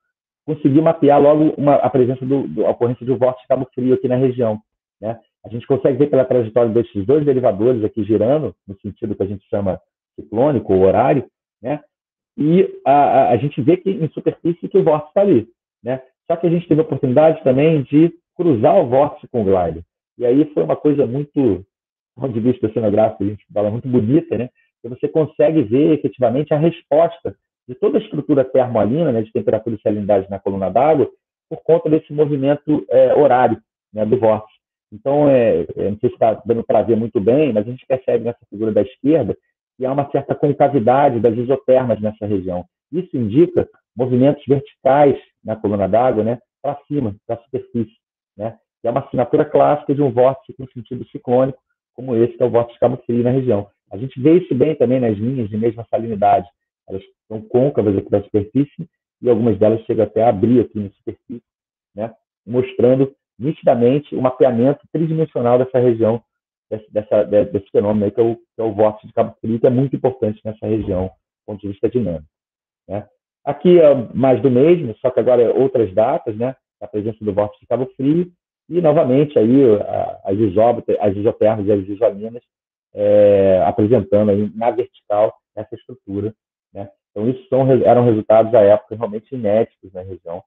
conseguir mapear logo a presença a ocorrência de um vórtice de cabo frio aqui na região, né? A gente consegue ver pela trajetória desses dois derivadores aqui girando, no sentido que a gente chama ciclônico ou horário, né? E a gente vê que em superfície que o vórtice está ali, né? Só que a gente teve a oportunidade também de cruzar o vórtice com o glider. E aí foi uma coisa muito, do ponto de vista oceanográfico, a gente fala muito bonita, né? Que você consegue ver efetivamente a resposta de toda a estrutura termoalina, né, de temperatura e salinidade na coluna d'água, por conta desse movimento horário, né, do vórtice. Então, não sei se está dando para ver muito bem, mas a gente percebe nessa figura da esquerda que há uma certa concavidade das isotermas nessa região. Isso indica movimentos verticais na coluna d'água, né, para cima, para a superfície, né? Que é uma assinatura clássica de um vórtice com sentido ciclônico, como esse, que é o vórtice de Cabo Frio na região. A gente vê isso bem também nas linhas de mesma salinidade. Elas são côncavas aqui da superfície e algumas delas chegam até a abrir aqui na superfície, né? Mostrando nitidamente o mapeamento tridimensional dessa região, desse fenômeno aí, que é o vórtice de Cabo Frio, que é muito importante nessa região, do ponto de vista dinâmico, né? Aqui é mais do mesmo, só que agora é outras datas, né? A presença do vórtice de Cabo Frio e, novamente, aí as isotermas e as isolinas apresentando aí na vertical essa estrutura, né? Então, isso eram resultados à época realmente inéditos na região,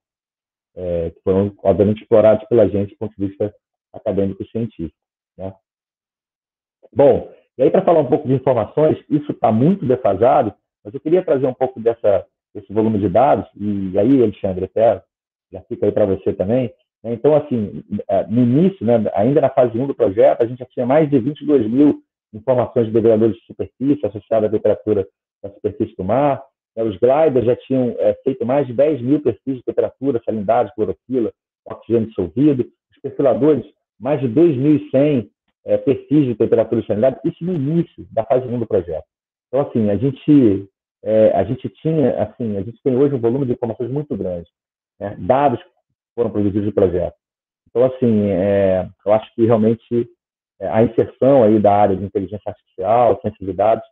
que foram, obviamente, explorados pela gente do ponto de vista acadêmico e científico, né? Bom, e aí para falar um pouco de informações, isso está muito defasado, mas eu queria trazer um pouco desse volume de dados, e aí, Alexandre, até já fica aí para você também, né? Então, assim, no início, né, ainda na fase 1 do projeto, a gente já tinha mais de 22 mil informações de degradadores de superfície associadas à temperatura da superfície do mar. Os gliders já tinham feito mais de 10 mil perfis de temperatura, salinidade, clorofila, oxigênio dissolvido. Os perfiladores, mais de 2.100 perfis de temperatura e salinidade, isso no início da fase 1 do projeto. Então, assim, a gente tem hoje um volume de informações muito grande, né? Dados que foram produzidos no projeto. Então, assim, eu acho que realmente a inserção aí da área de inteligência artificial, ciência de dados,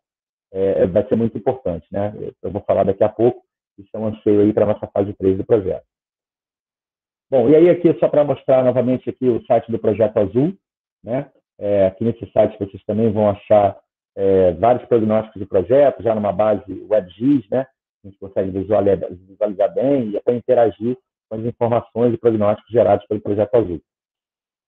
vai ser muito importante, né? Eu vou falar daqui a pouco, isso é um anseio aí para a nossa fase 3 do projeto. Bom, e aí aqui só para mostrar novamente aqui o site do Projeto Azul, né? Aqui nesse site vocês também vão achar vários prognósticos de projeto, já numa base WebGIS, né? A gente consegue visualizar bem e até interagir com as informações e prognósticos gerados pelo Projeto Azul.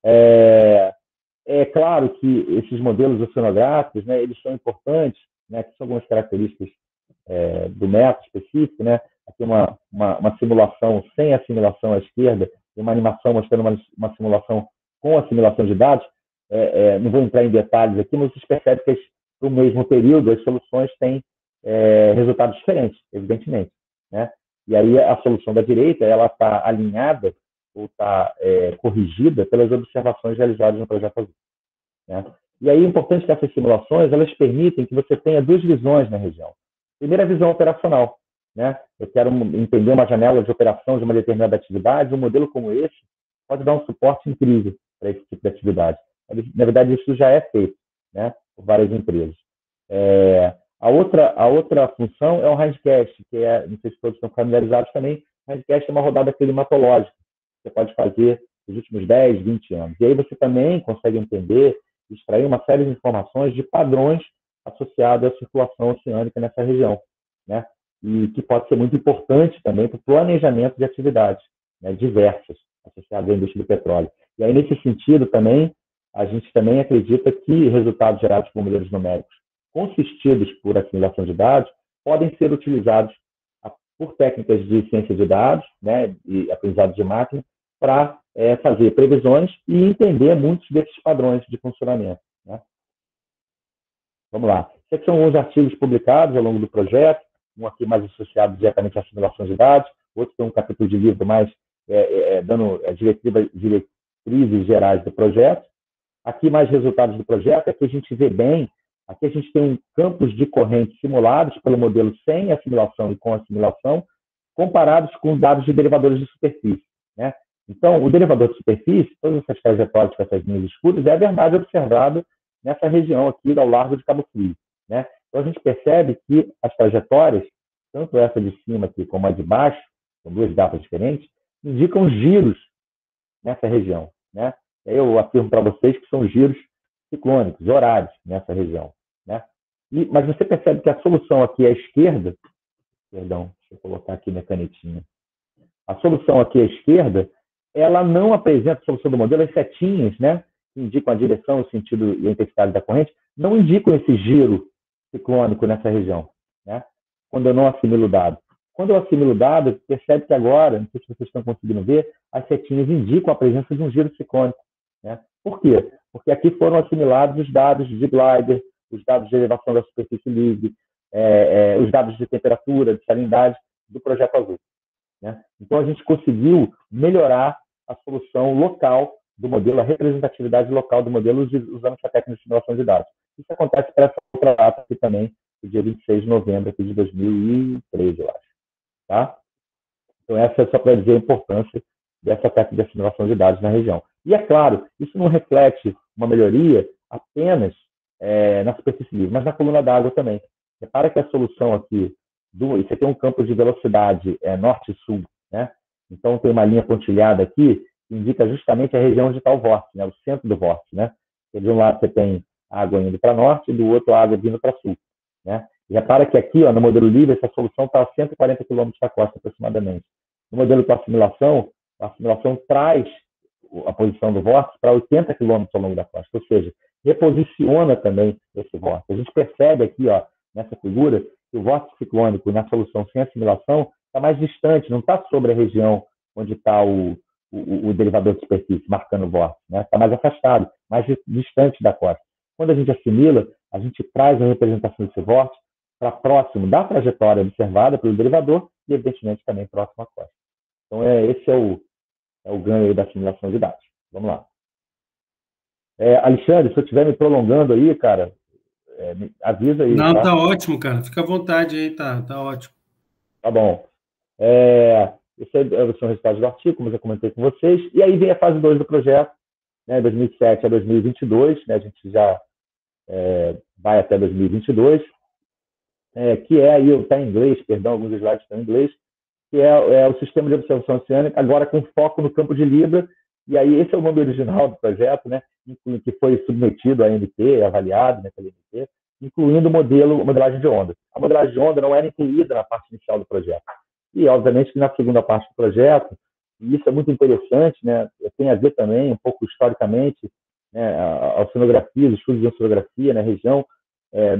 É claro que esses modelos oceanográficos, né, eles são importantes, né, que são algumas características do método específico, né? Aqui uma simulação sem assimilação à esquerda e uma animação mostrando uma simulação com assimilação de dados. Não vou entrar em detalhes aqui, mas vocês percebem que no mesmo período as soluções têm resultados diferentes, evidentemente, né? E aí a solução da direita ela está alinhada ou está corrigida pelas observações realizadas no Projeto Azul, né? E aí é importante que essas simulações elas permitem que você tenha duas visões na região. Primeira visão operacional, né? Eu quero entender uma janela de operação de uma determinada atividade, um modelo como esse pode dar um suporte incrível para esse tipo de atividade. Na verdade, isso já é feito, né, por várias empresas. A outra função é o Hindcast, que não sei se todos estão familiarizados também, o Hindcast é uma rodada climatológica que você pode fazer nos últimos 10, 20 anos. E aí você também consegue entender extrair uma série de informações de padrões associados à circulação oceânica nessa região, né? E que pode ser muito importante também para o planejamento de atividades, né, diversas associadas à indústria do petróleo. E aí, nesse sentido, também, a gente também acredita que resultados gerados por modelos numéricos consistidos por assimilação de dados podem ser utilizados por técnicas de ciência de dados, né, e aprendizado de máquina, para fazer previsões e entender muitos desses padrões de funcionamento, né? Vamos lá. Esses aqui são alguns artigos publicados ao longo do projeto, um aqui mais associado diretamente à assimilação de dados, outro tem um capítulo de livro mais dando diretrizes gerais do projeto. Aqui mais resultados do projeto, aqui a gente vê bem, aqui a gente tem campos de corrente simulados pelo modelo sem assimilação e com assimilação, comparados com dados de derivadores de superfície, né? Então, o derivador de superfície, todas essas trajetórias com essas linhas escuras, é a verdade observada nessa região aqui, ao largo de Cabo Frio, né? Então, a gente percebe que as trajetórias, tanto essa de cima aqui como a de baixo, são duas datas diferentes, indicam giros nessa região, né? Eu afirmo para vocês que são giros ciclônicos, horários nessa região, né? Mas você percebe que a solução aqui à esquerda, perdão, deixa eu colocar aqui minha canetinha, a solução aqui à esquerda, ela não apresenta a solução do modelo, as setinhas, né, que indicam a direção, o sentido e a intensidade da corrente, não indicam esse giro ciclônico nessa região, né? Quando eu não assimilo o dado. Quando eu assimilo o dado, percebe que agora, não sei se vocês estão conseguindo ver, as setinhas indicam a presença de um giro ciclônico, né? Por quê? Porque aqui foram assimilados os dados de glider, os dados de elevação da superfície livre, os dados de temperatura, de salinidade do projeto azul, né? Então, a gente conseguiu melhorar a solução local do modelo, a representatividade local do modelo usando essa técnica de simulação de dados. Isso acontece para essa outra data aqui também, no dia 26 de novembro aqui de 2013, eu acho. Tá? Então, essa é só para dizer a importância dessa técnica de assimilação de dados na região. E, é claro, isso não reflete uma melhoria apenas na superfície livre, mas na coluna d'água também. Repara que a solução aqui, isso aqui é um campo de velocidade norte e sul, né? Então, tem uma linha pontilhada aqui que indica justamente a região onde está o vórtice, né? O centro do vórtice, né? De um lado você tem água indo para norte e do outro água vindo para sul, né? E repara que aqui, ó, no modelo livre, essa solução está a 140 km da costa, aproximadamente. No modelo com assimilação, a assimilação traz a posição do vórtice para 80 km ao longo da costa, ou seja, reposiciona também esse vórtice. A gente percebe aqui, ó, nessa figura, que o vórtice ciclônico na solução sem assimilação está mais distante, não está sobre a região onde está o derivador de superfície, marcando o vórtice, né? Está mais afastado, mais distante da costa. Quando a gente assimila, a gente traz a representação desse vórtice para próximo da trajetória observada pelo derivador e, evidentemente, também próximo à costa. Então, esse é o ganho aí da assimilação de dados. Vamos lá. Alexandre, se eu estiver me prolongando aí, cara, me avisa aí. Não, tá ótimo, cara. Fica à vontade aí, tá ótimo. Tá bom. Esse são os resultados do artigo, como eu já comentei com vocês. E aí vem a fase 2 do projeto, né, 2007 a 2022, né, a gente já vai até 2022, que aí está em inglês, perdão, alguns slides estão em inglês, que é o sistema de observação oceânica, agora com foco no campo de Libra. E aí esse é o nome original do projeto, né, que foi submetido à ANP, avaliado, né, pela ANP, incluindo modelagem de onda. A modelagem de onda não era incluída na parte inicial do projeto. E, obviamente, que na segunda parte do projeto, e isso é muito interessante, né, tem a ver também, um pouco historicamente, né, a oceanografia, os estudos de oceanografia na região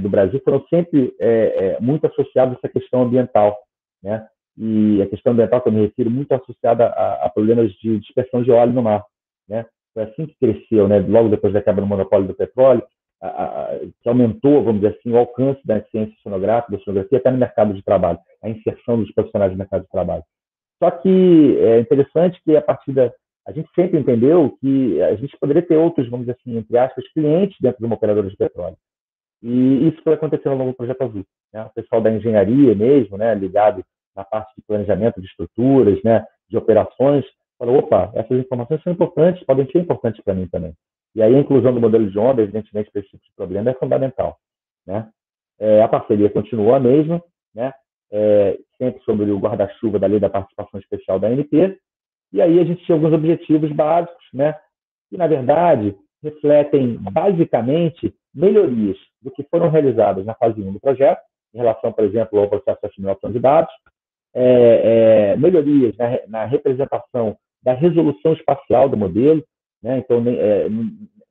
do Brasil foram sempre muito associados a essa questão ambiental, né? E a questão ambiental que eu me refiro muito associada a problemas de dispersão de óleo no mar, né? Foi assim que cresceu, né? Logo depois da quebra do monopólio do petróleo, que aumentou, vamos dizer assim, o alcance da ciência oceanográfica, da oceanografia, até no mercado de trabalho, a inserção dos profissionais no mercado de trabalho. Só que é interessante que, a partir a gente sempre entendeu que a gente poderia ter outros, vamos dizer assim, entre aspas, clientes dentro de uma operadora de petróleo. E isso foi acontecendo ao longo do Projeto Azul, né? O pessoal da engenharia mesmo, né, ligado na parte de planejamento de estruturas, né, de operações, falou, opa, essas informações são importantes, podem ser importantes para mim também. E aí a inclusão do modelo de onda, evidentemente, para esse tipo de problema é fundamental, né? A parceria continuou a mesma, né? Sempre sobre o guarda-chuva da Lei da Participação Especial da ANP, e aí a gente tinha alguns objetivos básicos, né? E, na verdade, refletem, basicamente, melhorias do que foram realizadas na fase 1 do projeto, em relação, por exemplo, ao processo de assimilação de dados, melhorias na representação da resolução espacial do modelo, né? Então,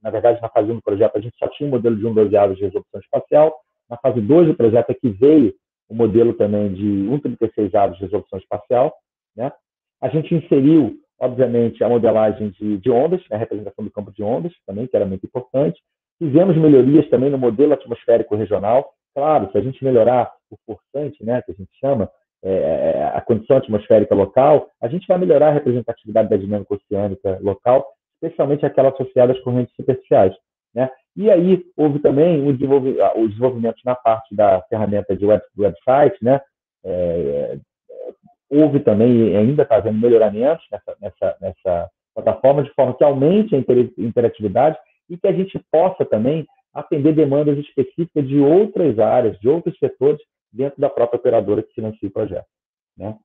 na verdade, na fase 1 do projeto, a gente só tinha um modelo de 1, 12 avos de resolução espacial. Na fase 2 do projeto é que veio o modelo também de 1,36 avos de resolução espacial, né? A gente inseriu, obviamente, a modelagem de ondas, a representação do campo de ondas, também, que era muito importante. Fizemos melhorias também no modelo atmosférico regional. Claro, se a gente melhorar o forçante, né, que a gente chama, a condição atmosférica local, a gente vai melhorar a representatividade da dinâmica oceânica local, especialmente aquela associada às correntes superficiais, né? E aí houve também o desenvolvimento na parte da ferramenta de website, né? Houve também, e ainda está havendo melhoramentos nessa plataforma, de forma que aumente a interatividade e que a gente possa também atender demandas específicas de outras áreas, de outros setores, dentro da própria operadora que financia o projeto, né?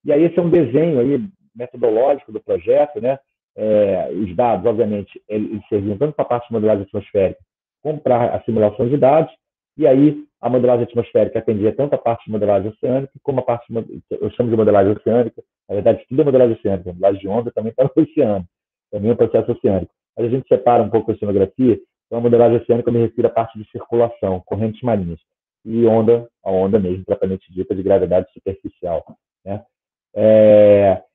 E aí esse é um desenho aí metodológico do projeto, né? Os dados, obviamente, eles serviam tanto para a parte de modelagem atmosférica como para a simulação de dados, e aí a modelagem atmosférica atendia tanto a parte de modelagem oceânica como a parte, eu chamo de modelagem oceânica, na verdade tudo é modelagem oceânica, modelagem de onda também para o oceano, também é um processo oceânico. Mas a gente separa um pouco a oceanografia, então a modelagem oceânica me refiro à parte de circulação, correntes marinhas, e a onda mesmo, propriamente dita, de gravidade superficial, né?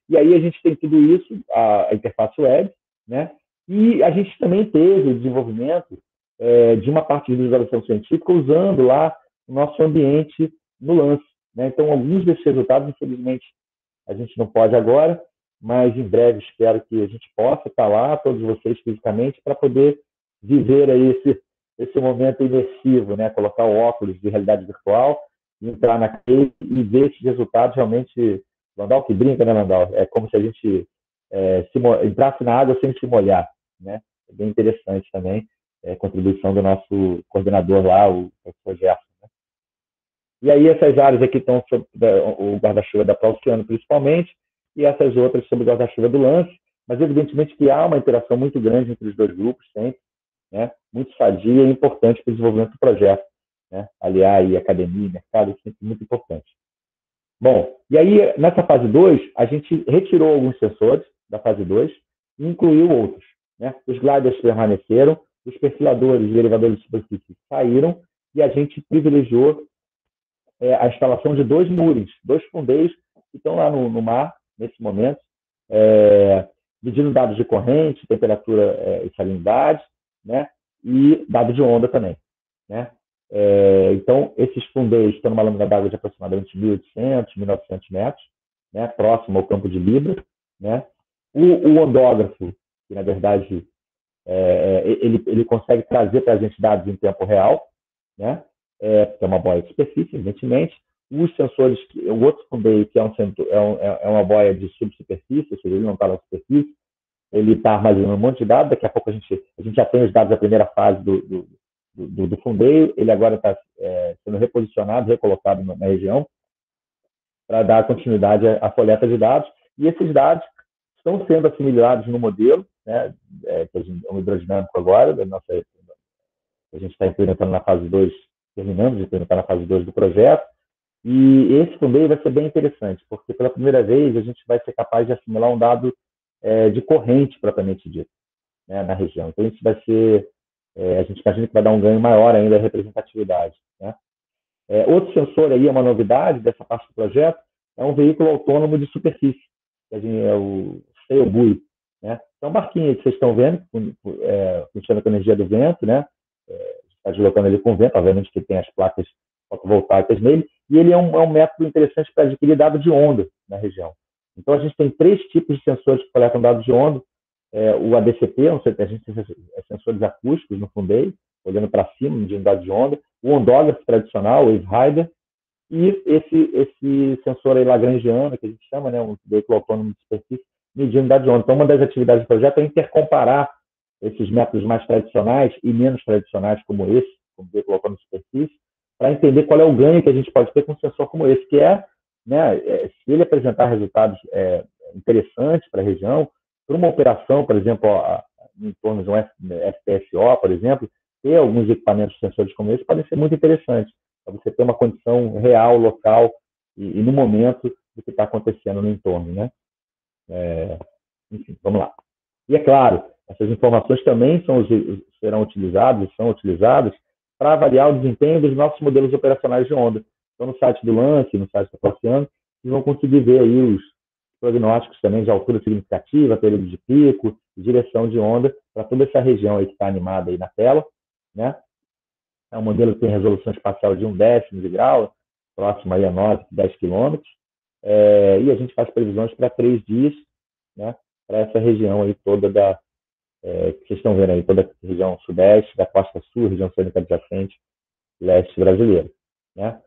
E aí a gente tem tudo isso, a interface web, né? E a gente também teve o desenvolvimento de uma parte de visualização científica usando lá o nosso ambiente no lance, né? Então, alguns desses resultados, infelizmente, a gente não pode agora, mas em breve espero que a gente possa estar lá, todos vocês fisicamente, para poder viver aí esse momento imersivo, né? Colocar o óculos de realidade virtual, entrar na case e ver esses resultados realmente. Landau que brinca, né, Landau? É como se a gente entrasse na água sem se molhar, né? É bem interessante também a contribuição do nosso coordenador lá, o professor Gerson, né? E aí essas áreas aqui estão sob o guarda-chuva da Pró-Oceano, principalmente, e essas outras sob o guarda-chuva do lance, mas evidentemente que há uma interação muito grande entre os dois grupos sempre, né? Muito sadia e importante para o desenvolvimento do projeto, né? Aliar aí academia e mercado, é sempre muito importante. Bom, e aí nessa fase 2, a gente retirou alguns sensores da fase 2 e incluiu outros, né? Os gliders permaneceram, os perfiladores e elevadores de superfície saíram e a gente privilegiou a instalação de 2 moorings, 2 fundeiros que estão lá no mar, nesse momento, medindo dados de corrente, temperatura e salinidade, né? E dados de onda também, né? Então, esses fundeiros estão numa lâmina d'água de aproximadamente 1.800, 1.900 metros, né, próximo ao campo de Libra, né? O ondógrafo, que na verdade ele consegue trazer para a gente dados em tempo real, né? Que é uma boia de superfície, evidentemente. Os sensores, o outro fundeiro, que é uma boia de subsuperfície, ou seja, ele não está na superfície, ele está armazenando um monte de dados. Daqui a pouco a gente já tem os dados da primeira fase do fundeio, ele agora está sendo reposicionado, recolocado na região, para dar continuidade à coleta de dados, e esses dados estão sendo assimilados no modelo, né, que a gente, o hidrodinâmico agora, a gente está implementando na fase 2, terminando de implementar na fase 2 do projeto, e esse fundeio vai ser bem interessante, porque pela primeira vez a gente vai ser capaz de assimilar um dado de corrente propriamente dito, né, na região. Então isso vai ser, a gente imagina que vai dar um ganho maior ainda à representatividade, né? Outro sensor aí, é uma novidade dessa parte do projeto, é um veículo autônomo de superfície, que é o Sailbuoy, né? É um barquinho aí que vocês estão vendo, funciona com energia do vento, né? Está deslocando ele com vento, obviamente que tem as placas fotovoltaicas nele, e ele é um método interessante para adquirir dados de onda na região. Então, a gente tem 3 tipos de sensores que coletam dados de onda. O ADCP, a gente tem sensores acústicos no fundeio, olhando para cima, medindo dados de onda. O ondógrafo tradicional, o Wave-Rider, e esse sensor aí lagrangiano, que a gente chama, né, um veículo autônomo de superfície, medindo dados de onda. Então, uma das atividades do projeto é intercomparar esses métodos mais tradicionais e menos tradicionais, como esse, como veículo autônomo de superfície, para entender qual é o ganho que a gente pode ter com um sensor como esse, que né, se ele apresentar resultados interessantes para a região, para uma operação, por exemplo, em torno de um FPSO, por exemplo, ter alguns equipamentos sensores como esse podem ser muito interessantes, para você ter uma condição real, local e no momento do que está acontecendo no entorno, né? Enfim, vamos lá. E é claro, essas informações também serão utilizadas, são utilizadas para avaliar o desempenho dos nossos modelos operacionais de onda. Então, no site do Lance, no site da Oceano, vocês vão conseguir ver aí os prognósticos também de altura significativa, período de pico, direção de onda, para toda essa região aí que está animada aí na tela, né? É um modelo que tem resolução espacial de 1/10 de grau, próximo aí a 9, 10 quilômetros, e a gente faz previsões para 3 dias, né? Para essa região aí toda que vocês estão vendo aí, toda a região sudeste, da costa sul, região oceânica adjacente, leste brasileiro, né?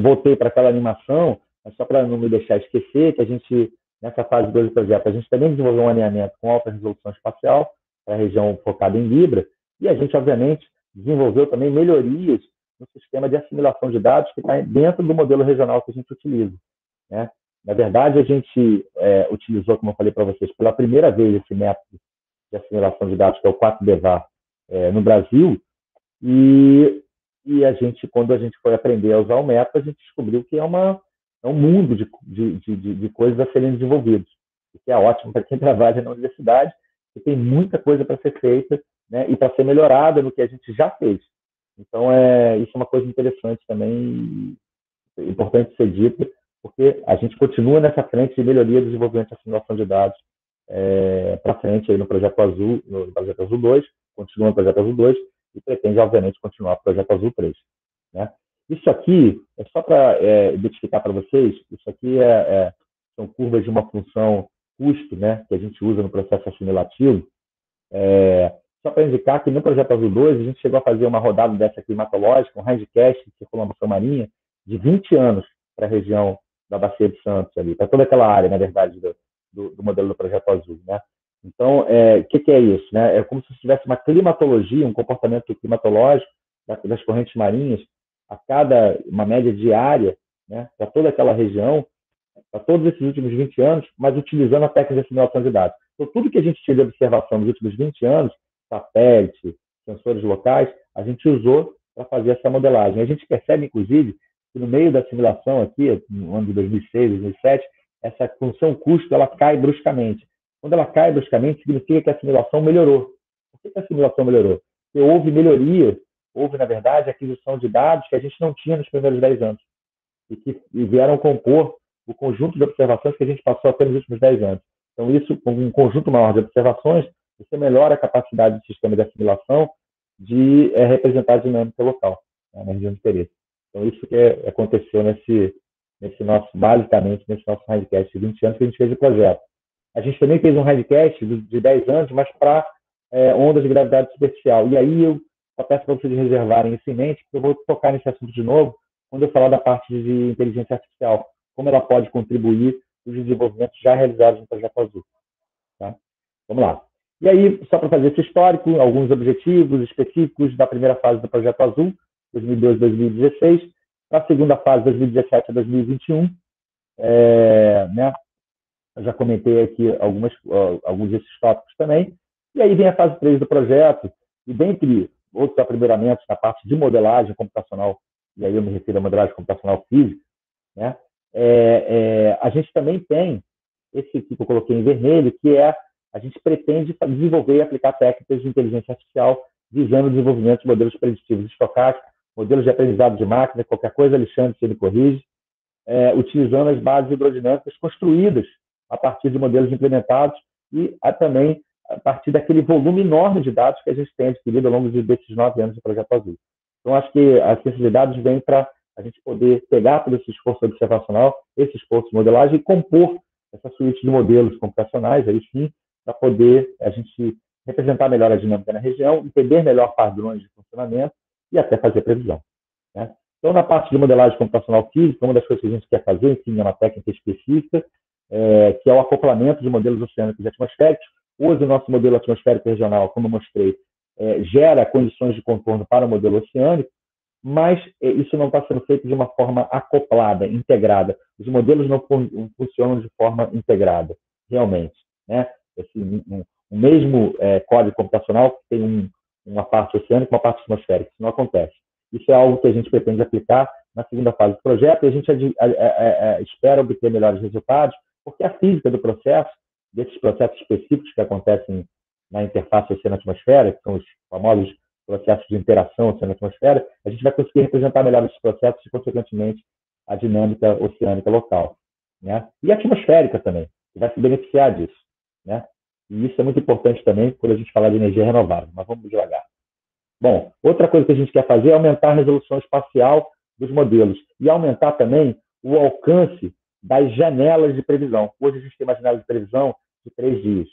Voltei para aquela animação, mas só para não me deixar esquecer que a gente, nessa fase 2 do projeto, a gente também desenvolveu um alinhamento com alta resolução espacial para a região focada em Libra, e a gente, obviamente, desenvolveu também melhorias no sistema de assimilação de dados que está dentro do modelo regional que a gente utiliza, né? Na verdade, a gente utilizou, como eu falei para vocês, pela primeira vez esse método de assimilação de dados, que é o 4DVAR, no Brasil, e a gente, quando a gente foi aprender a usar o método, a gente descobriu que é um mundo de coisas a serem desenvolvidas, o que é ótimo para quem trabalha na universidade, e tem muita coisa para ser feita, né, e para ser melhorada no que a gente já fez. Então, isso é uma coisa interessante também, importante ser dita, porque a gente continua nessa frente de melhoria do desenvolvimento e assimilação de dados para frente aí no Projeto Azul, no Projeto Azul 2, continua no Projeto Azul 2 e pretende, obviamente, continuar no Projeto Azul 3. Né? Isso aqui, é só para identificar para vocês, isso aqui são curvas de uma função custo, né, que a gente usa no processo assimilativo, só para indicar que no Projeto Azul 2 a gente chegou a fazer uma rodada dessa climatológica, um handcast de circulação marinha, de 20 anos para a região da Bacia de Santos, ali, para toda aquela área, na verdade, do modelo do Projeto Azul. Né? Então, o que é isso? Né? É como se tivesse uma climatologia, um comportamento climatológico das correntes marinhas a cada uma média diária, né, para toda aquela região, para todos esses últimos 20 anos, mas utilizando a técnica de assimilação de dados. Então, tudo que a gente tinha de observação nos últimos 20 anos, satélite, sensores locais, a gente usou para fazer essa modelagem. A gente percebe, inclusive, que no meio da assimilação aqui, no ano de 2006, 2007, essa função custo ela cai bruscamente. Quando ela cai bruscamente, significa que a assimilação melhorou. Por que a assimilação melhorou? Porque houve melhoria, houve, na verdade, aquisição de dados que a gente não tinha nos primeiros 10 anos e que vieram compor o conjunto de observações que a gente passou até nos últimos 10 anos. Então, isso, com um conjunto maior de observações, você melhora a capacidade do sistema de assimilação de representar a dinâmica local, né, na região de interesse. Então, isso que aconteceu basicamente, nesse nosso Handcast de 20 anos que a gente fez o projeto. A gente também fez um Handcast de 10 anos, mas para ondas de gravidade superficial. E aí eu peço para vocês reservarem isso em mente, porque eu vou tocar nesse assunto de novo quando eu falar da parte de inteligência artificial, como ela pode contribuir nos desenvolvimentos já realizados no Projeto Azul. Tá? Vamos lá. E aí, só para fazer esse histórico, alguns objetivos específicos da primeira fase do Projeto Azul, 2012-2016, para a segunda fase, 2017 a 2021. Né? Eu já comentei aqui alguns desses tópicos também. E aí vem a fase 3 do projeto, e dentre outros aprimoramentos na parte de modelagem computacional, e aí eu me refiro à modelagem computacional física, né? A gente também tem esse que eu coloquei em vermelho, que a gente pretende desenvolver e aplicar técnicas de inteligência artificial visando o desenvolvimento de modelos preditivos estocásticos, modelos de aprendizado de máquina, qualquer coisa, Alexandre, se ele corrige, utilizando as bases hidrodinâmicas construídas a partir de modelos implementados e também a partir daquele volume enorme de dados que a gente tem adquirido ao longo desses 9 anos do Projeto Azul. Então, acho que a ciência de dados vem para a gente poder pegar todo esse esforço observacional, esse esforço de modelagem e compor essa suíte de modelos computacionais, aí sim, para poder a gente representar melhor a dinâmica na região, entender melhor padrões de funcionamento e até fazer previsão. Né? Então, na parte de modelagem computacional física, uma das coisas que a gente quer fazer, enfim, é uma técnica específica, que é o acoplamento de modelos oceânicos e atmosféricos. Hoje, o nosso modelo atmosférico regional, como eu mostrei, gera condições de contorno para o modelo oceânico, mas isso não está sendo feito de uma forma acoplada, integrada. Os modelos não funcionam de forma integrada, realmente. Né? o mesmo código computacional que tem uma parte oceânica e uma parte atmosférica. Isso não acontece. Isso é algo que a gente pretende aplicar na segunda fase do projeto e a gente espera obter melhores resultados, porque a física do processo, desses processos específicos que acontecem na interface oceano-atmosfera, que são os famosos processos de interação oceano-atmosfera, a gente vai conseguir representar melhor esses processos e, consequentemente, a dinâmica oceânica local, né? E atmosférica também, que vai se beneficiar disso, né? E isso é muito importante também quando a gente falar de energia renovável, mas vamos devagar. Bom, outra coisa que a gente quer fazer é aumentar a resolução espacial dos modelos e aumentar também o alcance das janelas de previsão. Hoje a gente tem uma janela de previsão de 3 dias,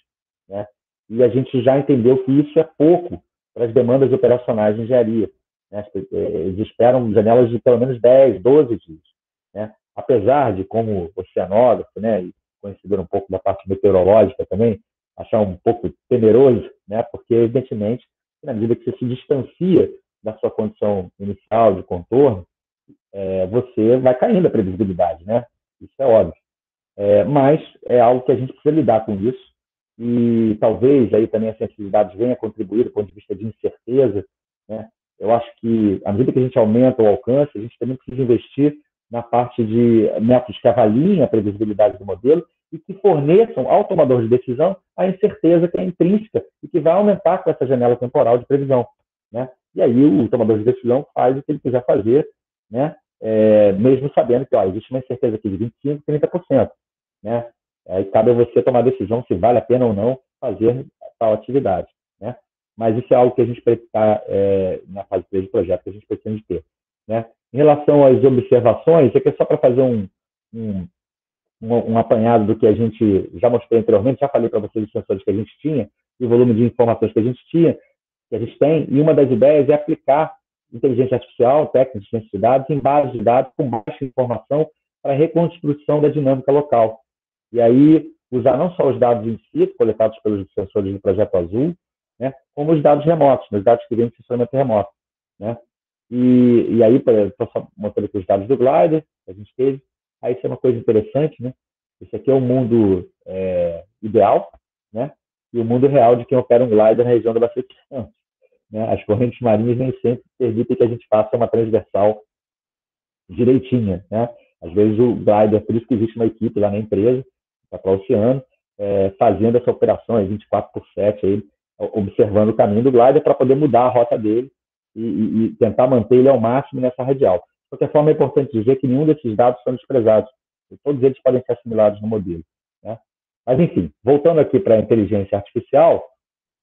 né? E a gente já entendeu que isso é pouco para as demandas operacionais de engenharia, né? Eles esperam janelas de pelo menos 10, 12 dias, né? Apesar de, como oceanógrafo, né, e conhecer um pouco da parte meteorológica também, achar um pouco temeroso, né? Porque, evidentemente, na medida que você se distancia da sua condição inicial de contorno, você vai caindo a previsibilidade, né? Isso é óbvio. Mas é algo que a gente precisa lidar com isso e talvez aí também a sensibilidade venha contribuir do ponto de vista de incerteza, né? Eu acho que, à medida que a gente aumenta o alcance, a gente também precisa investir na parte de métodos que avaliem a previsibilidade do modelo e que forneçam ao tomador de decisão a incerteza que é intrínseca e que vai aumentar com essa janela temporal de previsão, né? E aí o tomador de decisão faz o que ele quiser fazer, né? Mesmo sabendo que existe uma incerteza aqui de 25%, 30%, né? Aí cabe a você tomar a decisão se vale a pena ou não fazer tal atividade, né? Mas isso é algo que a gente está na fase 3 do projeto, que a gente pretende ter, né? Em relação às observações, aqui é só para fazer um apanhado do que a gente já mostrei anteriormente, já falei para vocês os sensores que a gente tinha e o volume de informações que a gente tem, e uma das ideias é aplicar inteligência artificial, técnicas de ciência de dados, em bases de dados com baixa informação para reconstrução da dinâmica local. E aí, usar não só os dados em si, coletados pelos sensores do Projeto Azul, né, como os dados remotos, os dados que vêm do sensoramento remoto, né? E aí, estou só mostrando aqui os dados do Glider, que a gente teve. Aí isso é uma coisa interessante, né? Esse aqui é o mundo ideal, né? E o mundo real de quem opera um glider na região da Bacia de Santos, né? As correntes marinhas nem sempre permitem que a gente faça uma transversal direitinha, né? Às vezes o glider, por isso que existe uma equipe lá na empresa, para o oceano, fazendo essa operação 24/7, aí, observando o caminho do glider para poder mudar a rota dele e tentar manter ele ao máximo nessa radial. De qualquer forma, é importante dizer que nenhum desses dados são desprezados. Todos eles podem ser assimilados no modelo, né? Mas, enfim, voltando aqui para a inteligência artificial,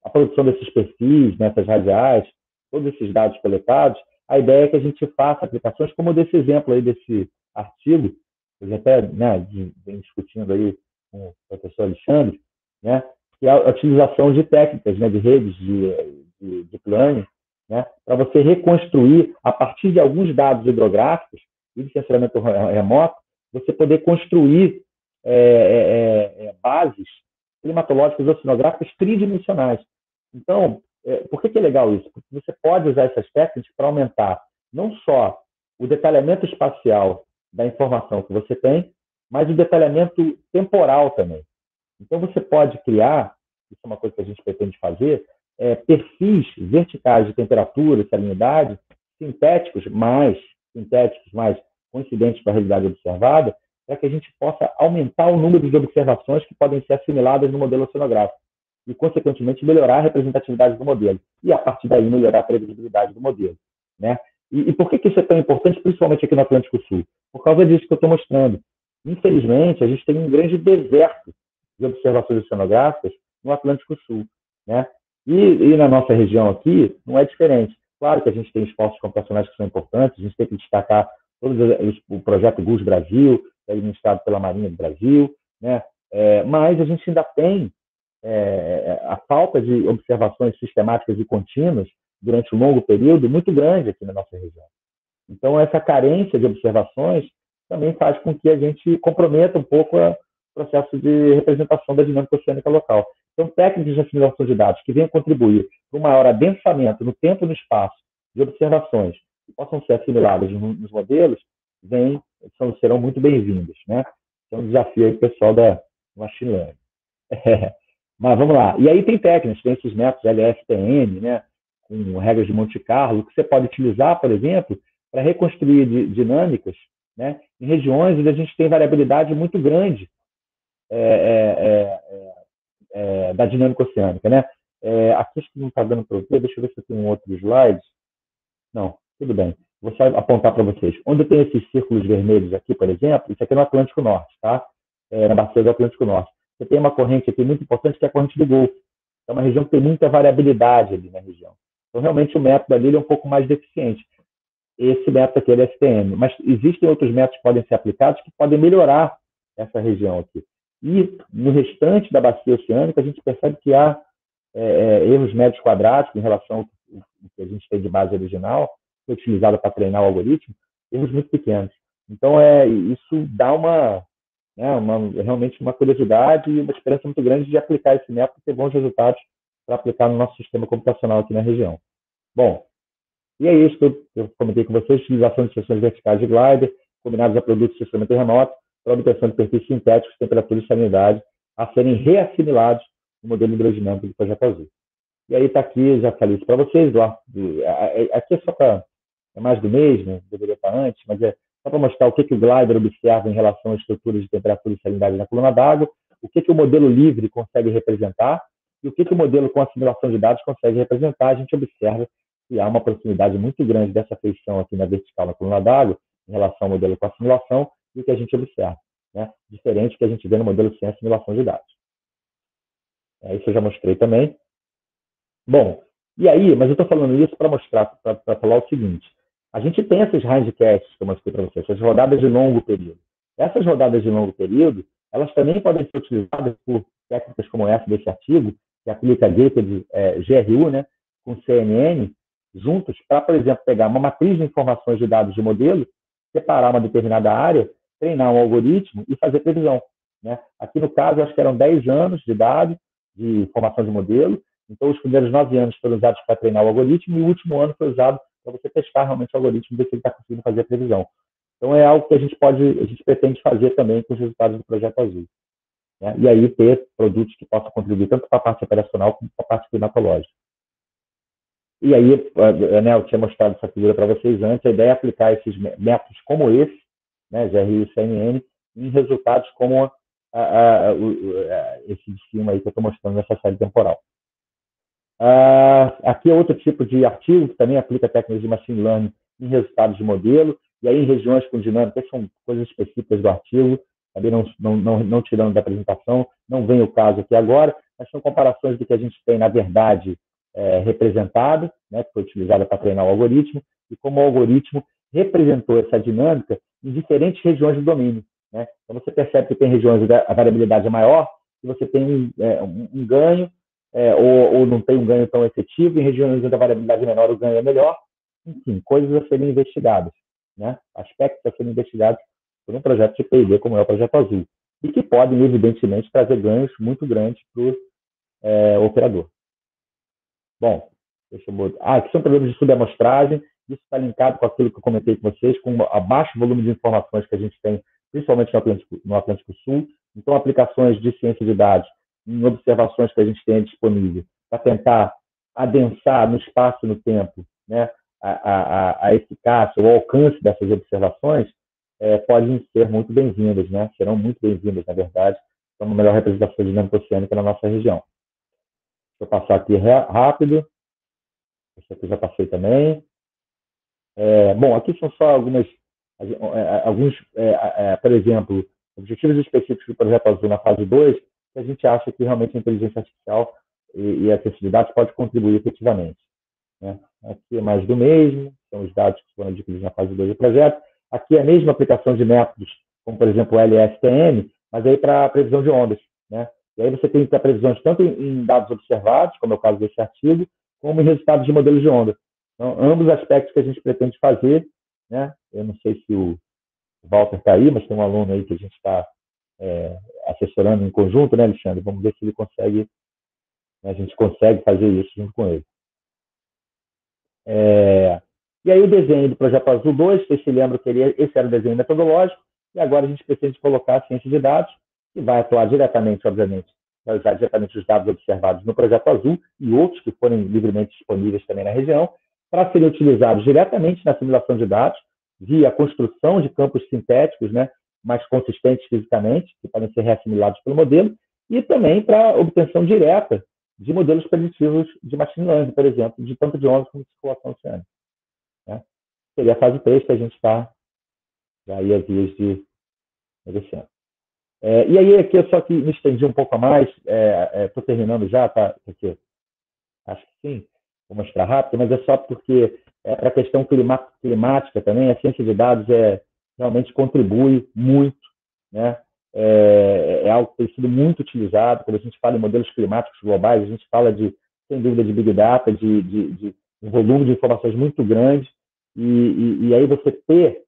a produção desses perfis, nessas radiais, todos esses dados coletados, a ideia é que a gente faça aplicações como desse exemplo aí, desse artigo, eu já até vem discutindo aí com o professor Alexandre, né, que é a utilização de técnicas, né, de redes de plano, né, para você reconstruir, a partir de alguns dados hidrográficos e de sensoramento remoto, você poder construir bases climatológicas oceanográficas tridimensionais. Então, por que é legal isso? Porque você pode usar essas técnicas para aumentar não só o detalhamento espacial da informação que você tem, mas o detalhamento temporal também. Então, você pode criar, isso é uma coisa que a gente pretende fazer, perfis verticais de temperatura e salinidade sintéticos mais coincidentes com a realidade observada, para que a gente possa aumentar o número de observações que podem ser assimiladas no modelo oceanográfico e, consequentemente, melhorar a representatividade do modelo e, a partir daí, melhorar a previsibilidade do modelo, né? E por que isso é tão importante, principalmente aqui no Atlântico Sul? Por causa disso que eu estou mostrando. Infelizmente, a gente tem um grande deserto de observações oceanográficas no Atlântico Sul, né? E na nossa região aqui, não é diferente. Claro que a gente tem esforços computacionais que são importantes, a gente tem que destacar o projeto GUS Brasil, que é administrado pela Marinha do Brasil, né? Mas a gente ainda tem a falta de observações sistemáticas e contínuas durante um longo período muito grande aqui na nossa região. Então, essa carência de observações também faz com que a gente comprometa um pouco o processo de representação da dinâmica oceânica local. Então, técnicas de assimilação de dados que venham contribuir para um maior adensamento no tempo e no espaço de observações que possam ser assimiladas nos modelos, serão muito bem-vindas, né? Então, um desafio aí, pessoal da Machine Learning. Mas vamos lá. E aí tem técnicas, tem esses métodos LSTM, né, com regras de Monte Carlo, que você pode utilizar, por exemplo, para reconstruir dinâmicas, né, em regiões onde a gente tem variabilidade muito grande da dinâmica oceânica. Né? Aqui acho que não está dando para ver, deixa eu ver se eu tenho um outro slide. Não, tudo bem. Vou só apontar para vocês. Onde tem esses círculos vermelhos aqui, por exemplo, isso aqui é no Atlântico Norte, tá? Na bacia do Atlântico Norte. Você tem uma corrente aqui muito importante, que é a corrente do Golfo. É uma região que tem muita variabilidade ali na região. Então, realmente, o método ali é um pouco mais deficiente. Esse método aqui é o STM. Mas existem outros métodos que podem ser aplicados que podem melhorar essa região aqui. E, no restante da bacia oceânica, a gente percebe que há erros médios quadráticos em relação ao que a gente tem de base original, que é utilizado para treinar o algoritmo, erros muito pequenos. Então, isso dá realmente uma curiosidade e uma esperança muito grande de aplicar esse método e ter bons resultados para aplicar no nosso sistema computacional aqui na região. Bom, e é isso que eu comentei com vocês, utilização de sessões verticais de glider, combinados a produtos de sistema remoto, para obtenção de perfis sintéticos, temperatura e salinidade, a serem reassimilados no modelo hidrodinâmico do Projeto Azul. E aí está aqui, já falei isso para vocês, aqui é só para, é mais do mesmo, deveria estar antes, mas é só para mostrar o que o glider observa em relação às estruturas de temperatura e salinidade na coluna d'água, o que o modelo livre consegue representar e o que o modelo com assimilação de dados consegue representar. A gente observa que há uma proximidade muito grande dessa feição aqui na vertical na coluna d'água em relação ao modelo com assimilação e o que a gente observa, né? Diferente do que a gente vê no modelo sem assimilação de dados. Isso eu já mostrei também. Bom, e aí, mas eu estou falando isso para mostrar, para falar o seguinte: a gente tem essas hindcasts que eu mostrei para vocês, essas rodadas de longo período. Essas rodadas de longo período, elas também podem ser utilizadas por técnicas como essa desse artigo, que aplica Gated GRU, né, com CNN, juntos, para, por exemplo, pegar uma matriz de informações de dados de modelo, separar uma determinada área, treinar um algoritmo e fazer previsão. Né? Aqui no caso, acho que eram 10 anos de dados de formação de modelo. Então, os primeiros 9 anos foram usados para treinar o algoritmo e o último ano foi usado para você testar realmente o algoritmo e ver se ele está conseguindo fazer a previsão. Então, é algo que a gente pretende fazer também com os resultados do Projeto Azul. Né? E aí ter produtos que possam contribuir tanto para a parte operacional como para a parte climatológica. E aí, né, eu tinha mostrado essa figura para vocês antes, a ideia é aplicar esses métodos como esse, né, GRU e CNN, em resultados como esse de cima aí que eu estou mostrando nessa série temporal. Aqui é outro tipo de artigo que também aplica técnicas de machine learning em resultados de modelo, e aí em regiões com dinâmica, são coisas específicas do artigo, também não tirando da apresentação, não vem o caso aqui agora, mas são comparações do que a gente tem, na verdade, representado, né, que foi utilizada para treinar o algoritmo, e como o algoritmo representou essa dinâmica em diferentes regiões do domínio. Né? Então, você percebe que tem regiões onde a variabilidade é maior, e você tem um ganho, ou não tem um ganho tão efetivo, em regiões onde a variabilidade é menor, o ganho é melhor. Enfim, coisas a serem investigadas, né? Aspectos a serem investigados por um projeto de P&D como é o Projeto Azul, e que podem, evidentemente, trazer ganhos muito grandes para o operador. Bom, deixa eu botar. Aqui são problemas de subamostragem, isso está linkado com aquilo que eu comentei com vocês, com o baixo volume de informações que a gente tem, principalmente no Atlântico Sul. Então, aplicações de ciência de dados em observações que a gente tem disponível para tentar adensar no espaço e no tempo, né, a eficácia, o alcance dessas observações, podem ser muito bem-vindas, né? Serão muito bem-vindas, na verdade, para uma melhor representação dinâmica oceânica na nossa região. Deixa eu passar aqui rápido. Esse aqui eu já passei também. Bom, aqui são só alguns, por exemplo, objetivos específicos do Projeto Azul na fase 2, que a gente acha que realmente a inteligência artificial e a acessibilidade pode contribuir efetivamente. Né? Aqui é mais do mesmo, são os dados que foram adquiridos na fase 2 do projeto. Aqui é a mesma aplicação de métodos, como, por exemplo, o LSTM, mas aí para previsão de ondas. Né? E aí você tem que ter previsões tanto em dados observados, como é o caso desse artigo, como em resultados de modelos de onda. Então, ambos os aspectos que a gente pretende fazer, né? Eu não sei se o Walter está aí, mas tem um aluno aí que a gente está assessorando em conjunto, né, Alexandre? Vamos ver se ele consegue, né, a gente consegue fazer isso junto com ele. E aí o desenho do Projeto Azul 2, vocês se lembram que esse era o desenho metodológico, e agora a gente pretende colocar a ciência de dados, que vai atuar diretamente, obviamente, vai usar diretamente os dados observados no Projeto Azul e outros que forem livremente disponíveis também na região, para serem utilizados diretamente na simulação de dados, via a construção de campos sintéticos, né, mais consistentes fisicamente, que podem ser reassimilados pelo modelo, e também para obtenção direta de modelos preditivos de machine learning, por exemplo, de tanto de ondas como de circulação oceânica. Né? Seria a fase 3 que a gente está já aí a vias de negociando. E aí aqui eu só que me estendi um pouco a mais, estou terminando já, tá? Aqui. Acho que sim, vou mostrar rápido, mas é só porque para a questão climática também, a ciência de dados realmente contribui muito, né? É algo que tem sido muito utilizado. Quando a gente fala em modelos climáticos globais, a gente fala sem dúvida, de Big Data, de um volume de informações muito grande, e aí você ter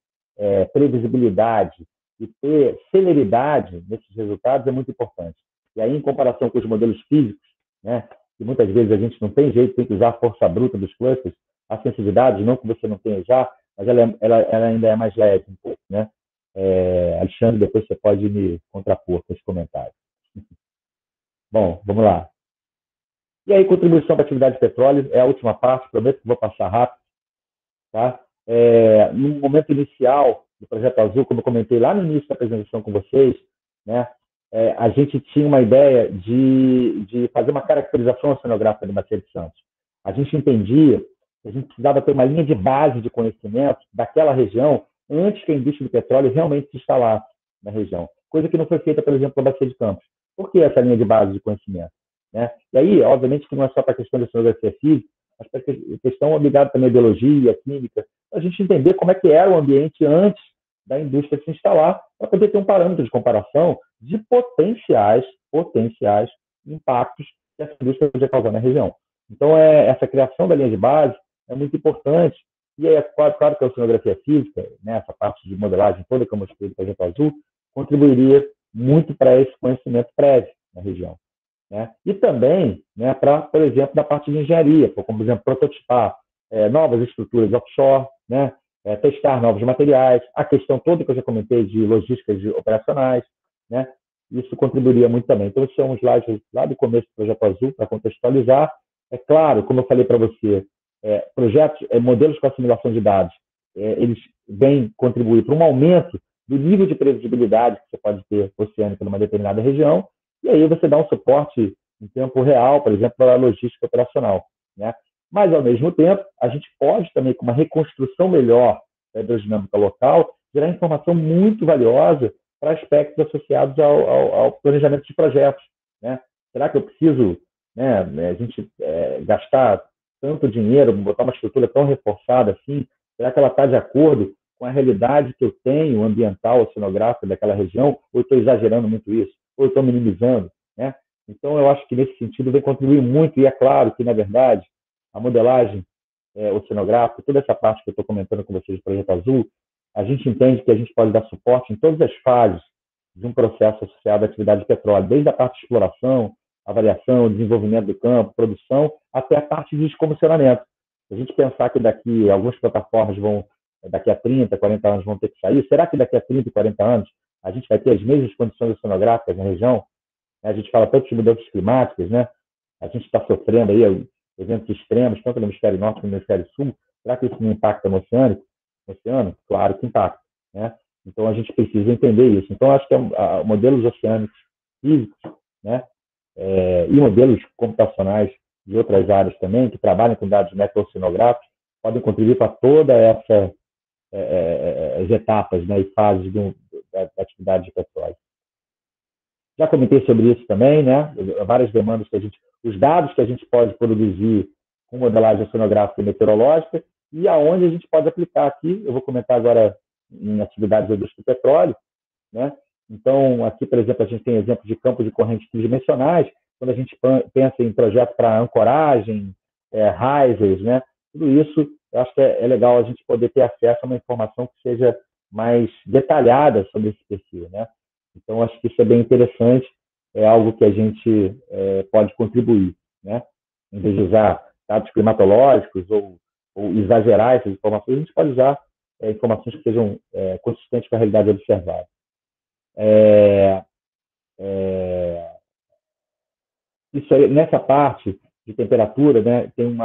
previsibilidade e ter celeridade nesses resultados é muito importante. E aí, em comparação com os modelos físicos, né, que muitas vezes a gente não tem jeito, tem que usar a força bruta dos clusters, a ciência de dados, não que você não tenha já, mas ela ainda é mais leve um pouco, né? Alexandre, depois você pode me contrapor com esse comentário. Bom, vamos lá. E aí, contribuição para a atividade de petróleo é a última parte, prometo que vou passar rápido. Tá? No momento inicial do Projeto Azul, como eu comentei lá no início da apresentação com vocês, né, a gente tinha uma ideia de fazer uma caracterização oceanográfica de Bacia de Santos. A gente entendia que a gente precisava ter uma linha de base de conhecimento daquela região antes que a indústria do petróleo realmente se instalasse na região. Coisa que não foi feita, por exemplo, na Bacia de Campos. Por que essa linha de base de conhecimento? Né? E aí, obviamente, que não é só para a questão da oceanografia física, mas para a questão ligada também à biologia, à química, para a gente entender como é que era o ambiente antes da indústria se instalar, para poder ter um parâmetro de comparação de potenciais impactos que essa indústria podia causar na região. Então, essa criação da linha de base é muito importante. E aí, claro que a oceanografia física, né, essa parte de modelagem toda que eu mostrei do Projeto Azul, contribuiria muito para esse conhecimento prévio na região. Né? E também, né, para, por exemplo, da parte de engenharia, como, por exemplo, prototipar novas estruturas offshore, né, testar novos materiais, a questão toda que eu já comentei de logísticas operacionais, né, isso contribuiria muito também. Então, esses são os slides lá do começo do Projeto Azul, para contextualizar. É claro, como eu falei para você, projetos, modelos com assimilação de dados, eles vêm contribuir para um aumento do nível de previsibilidade que você pode ter oceânica numa determinada região, e aí você dá um suporte em tempo real, por exemplo, para a logística operacional. Né? Mas, ao mesmo tempo, a gente pode também, com uma reconstrução melhor da hidrodinâmica local, gerar informação muito valiosa para aspectos associados ao planejamento de projetos. Né? Será que eu preciso, né, a gente gastar tanto dinheiro, botar uma estrutura tão reforçada assim? Será que ela está de acordo com a realidade que eu tenho ambiental, oceanográfica daquela região? Ou estou exagerando muito isso? Ou estou minimizando? Né? Então, eu acho que nesse sentido vem contribuir muito, e é claro que, na verdade, a modelagem oceanográfica, toda essa parte que eu estou comentando com vocês do Projeto Azul, a gente entende que a gente pode dar suporte em todas as fases de um processo associado à atividade de petróleo, desde a parte de exploração, avaliação, desenvolvimento do campo, produção, até a parte de descomissionamento. Se a gente pensar que daqui algumas plataformas daqui a 30, 40 anos vão ter que sair, será que daqui a 30 e 40 anos a gente vai ter as mesmas condições oceanográficas na região? A gente fala tanto de mudanças climáticas, né? A gente está sofrendo aí eventos extremos, tanto no hemisfério norte como no hemisfério sul. Será que isso não impacta no oceano? Claro que impacta. Né? Então, a gente precisa entender isso. Então, acho que modelos oceânicos físicos, né, e modelos computacionais de outras áreas também, que trabalham com dados meteoceanográficos, podem contribuir para toda as etapas, né, e fases da atividade de petróleo. Já comentei sobre isso também, né? Várias demandas os dados que a gente pode produzir com modelagem oceanográfica e meteorológica, e aonde a gente pode aplicar aqui. Eu vou comentar agora em atividades da indústria do petróleo, né? Então, aqui, por exemplo, a gente tem exemplos de campos de correntes tridimensionais, quando a gente pensa em projetos para ancoragem, risers, né? Tudo isso, eu acho que é legal a gente poder ter acesso a uma informação que seja mais detalhada sobre esse perfil, né? Então, acho que isso é bem interessante, é algo que a gente pode contribuir, né? Em vez de usar dados climatológicos ou exagerar essas informações, a gente pode usar informações que sejam consistentes com a realidade observada. isso aí, nessa parte de temperatura, né, tem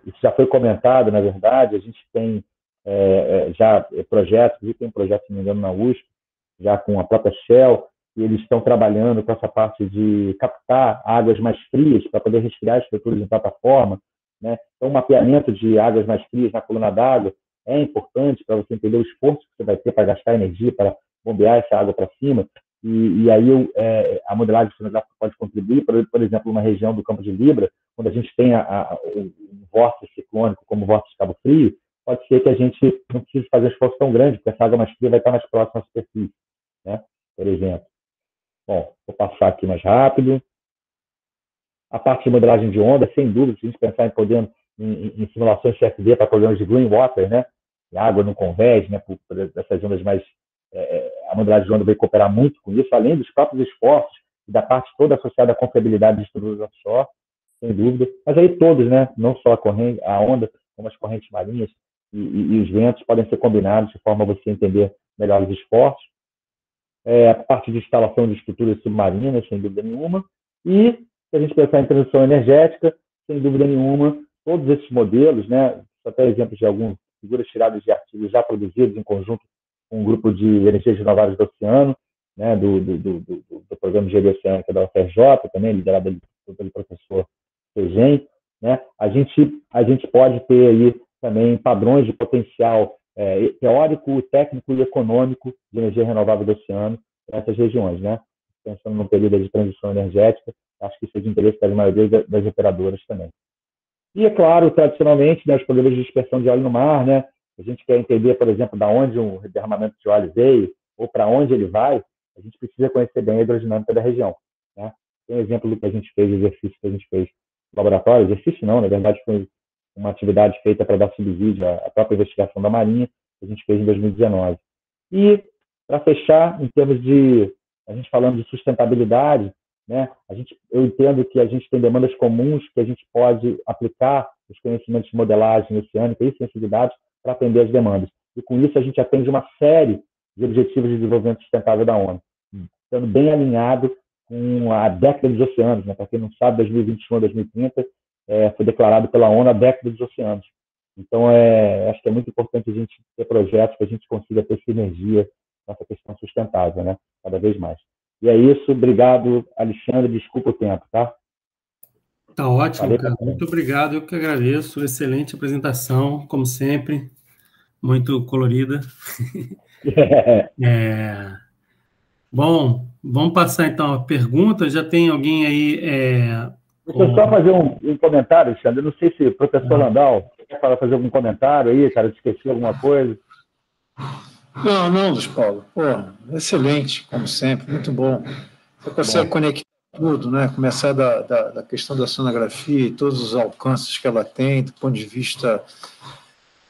isso já foi comentado, na verdade, a gente tem já projetos, e tem um projeto, se não me engano, na USP, já com a própria Shell, e eles estão trabalhando com essa parte de captar águas mais frias para poder resfriar as estruturas em plataforma, né? Então, o mapeamento de águas mais frias na coluna d'água é importante para você entender o esforço que você vai ter para gastar energia para bombear essa água para cima, e aí a modelagem oceanográfica pode contribuir, por exemplo, numa região do Campo de Libra, quando a gente tem o vórtice ciclônico como o vórtice de Cabo Frio, pode ser que a gente não precise fazer um esforço tão grande, porque essa água mais fria vai estar mais próxima à superfície, né? Por exemplo. Bom, vou passar aqui mais rápido. A parte de modelagem de onda, sem dúvida, se a gente pensar em simulações CFD para problemas de green water, né? E a água não converge, né? Por essas ondas mais... a modelagem de onda vai cooperar muito com isso, além dos próprios esforços e da parte toda associada à confiabilidade de estruturas offshore, sem dúvida. Mas aí todos, né? Não só a onda, como as correntes marinhas e os ventos podem ser combinados de forma a você entender melhor os esforços. A parte de instalação de estruturas submarinas, sem dúvida nenhuma. E, se a gente pensar em transição energética, sem dúvida nenhuma, todos esses modelos, né, até exemplos de algumas figuras tiradas de artigos já produzidos em conjunto com um grupo de energias renováveis do oceano, né, do Programa de Engenharia Oceânica da UFRJ, também liderado pelo professor Segem, né, a gente pode ter aí também padrões de potencial teórico, técnico e econômico de energia renovável do oceano nessas regiões, né? Pensando num período de transição energética, acho que isso é de interesse da maioria das operadoras também. E, é claro, tradicionalmente, né, os problemas de dispersão de óleo no mar, né? A gente quer entender, por exemplo, de onde um derramamento de óleo veio ou para onde ele vai, a gente precisa conhecer bem a hidrodinâmica da região, né? Tem um exemplo do que a gente fez, exercício que a gente fez no laboratório, exercício não, na verdade foi uma atividade feita para dar subsídio à própria investigação da Marinha, que a gente fez em 2019. E, para fechar, em termos de, a gente falando de sustentabilidade, né, eu entendo que a gente tem demandas comuns que a gente pode aplicar os conhecimentos de modelagem oceânica e sensibilidade para atender as demandas. E, com isso, a gente atende uma série de objetivos de desenvolvimento sustentável da ONU, estando bem alinhado com a década dos oceanos. Né? Para quem não sabe, 2021 a 2030 foi declarado pela ONU a década dos oceanos. Então, acho que é muito importante a gente ter projetos que a gente consiga ter sinergia nessa questão sustentável, né? Cada vez mais. E é isso. Obrigado, Alexandre. Desculpa o tempo, tá? Tá ótimo, cara. Muito obrigado. Eu que agradeço. Excelente apresentação, como sempre. Muito colorida. Bom, vamos passar então a pergunta. Já tem alguém aí... Deixa eu só fazer um comentário, Alexandre. Eu não sei se o professor Landau quer fazer algum comentário aí, cara, esqueci alguma coisa. Não, Luiz Paulo. Pô, excelente, como sempre, muito bom. Você consegue conectar tudo, né? Começar da questão da sonografia e todos os alcances que ela tem, do ponto de vista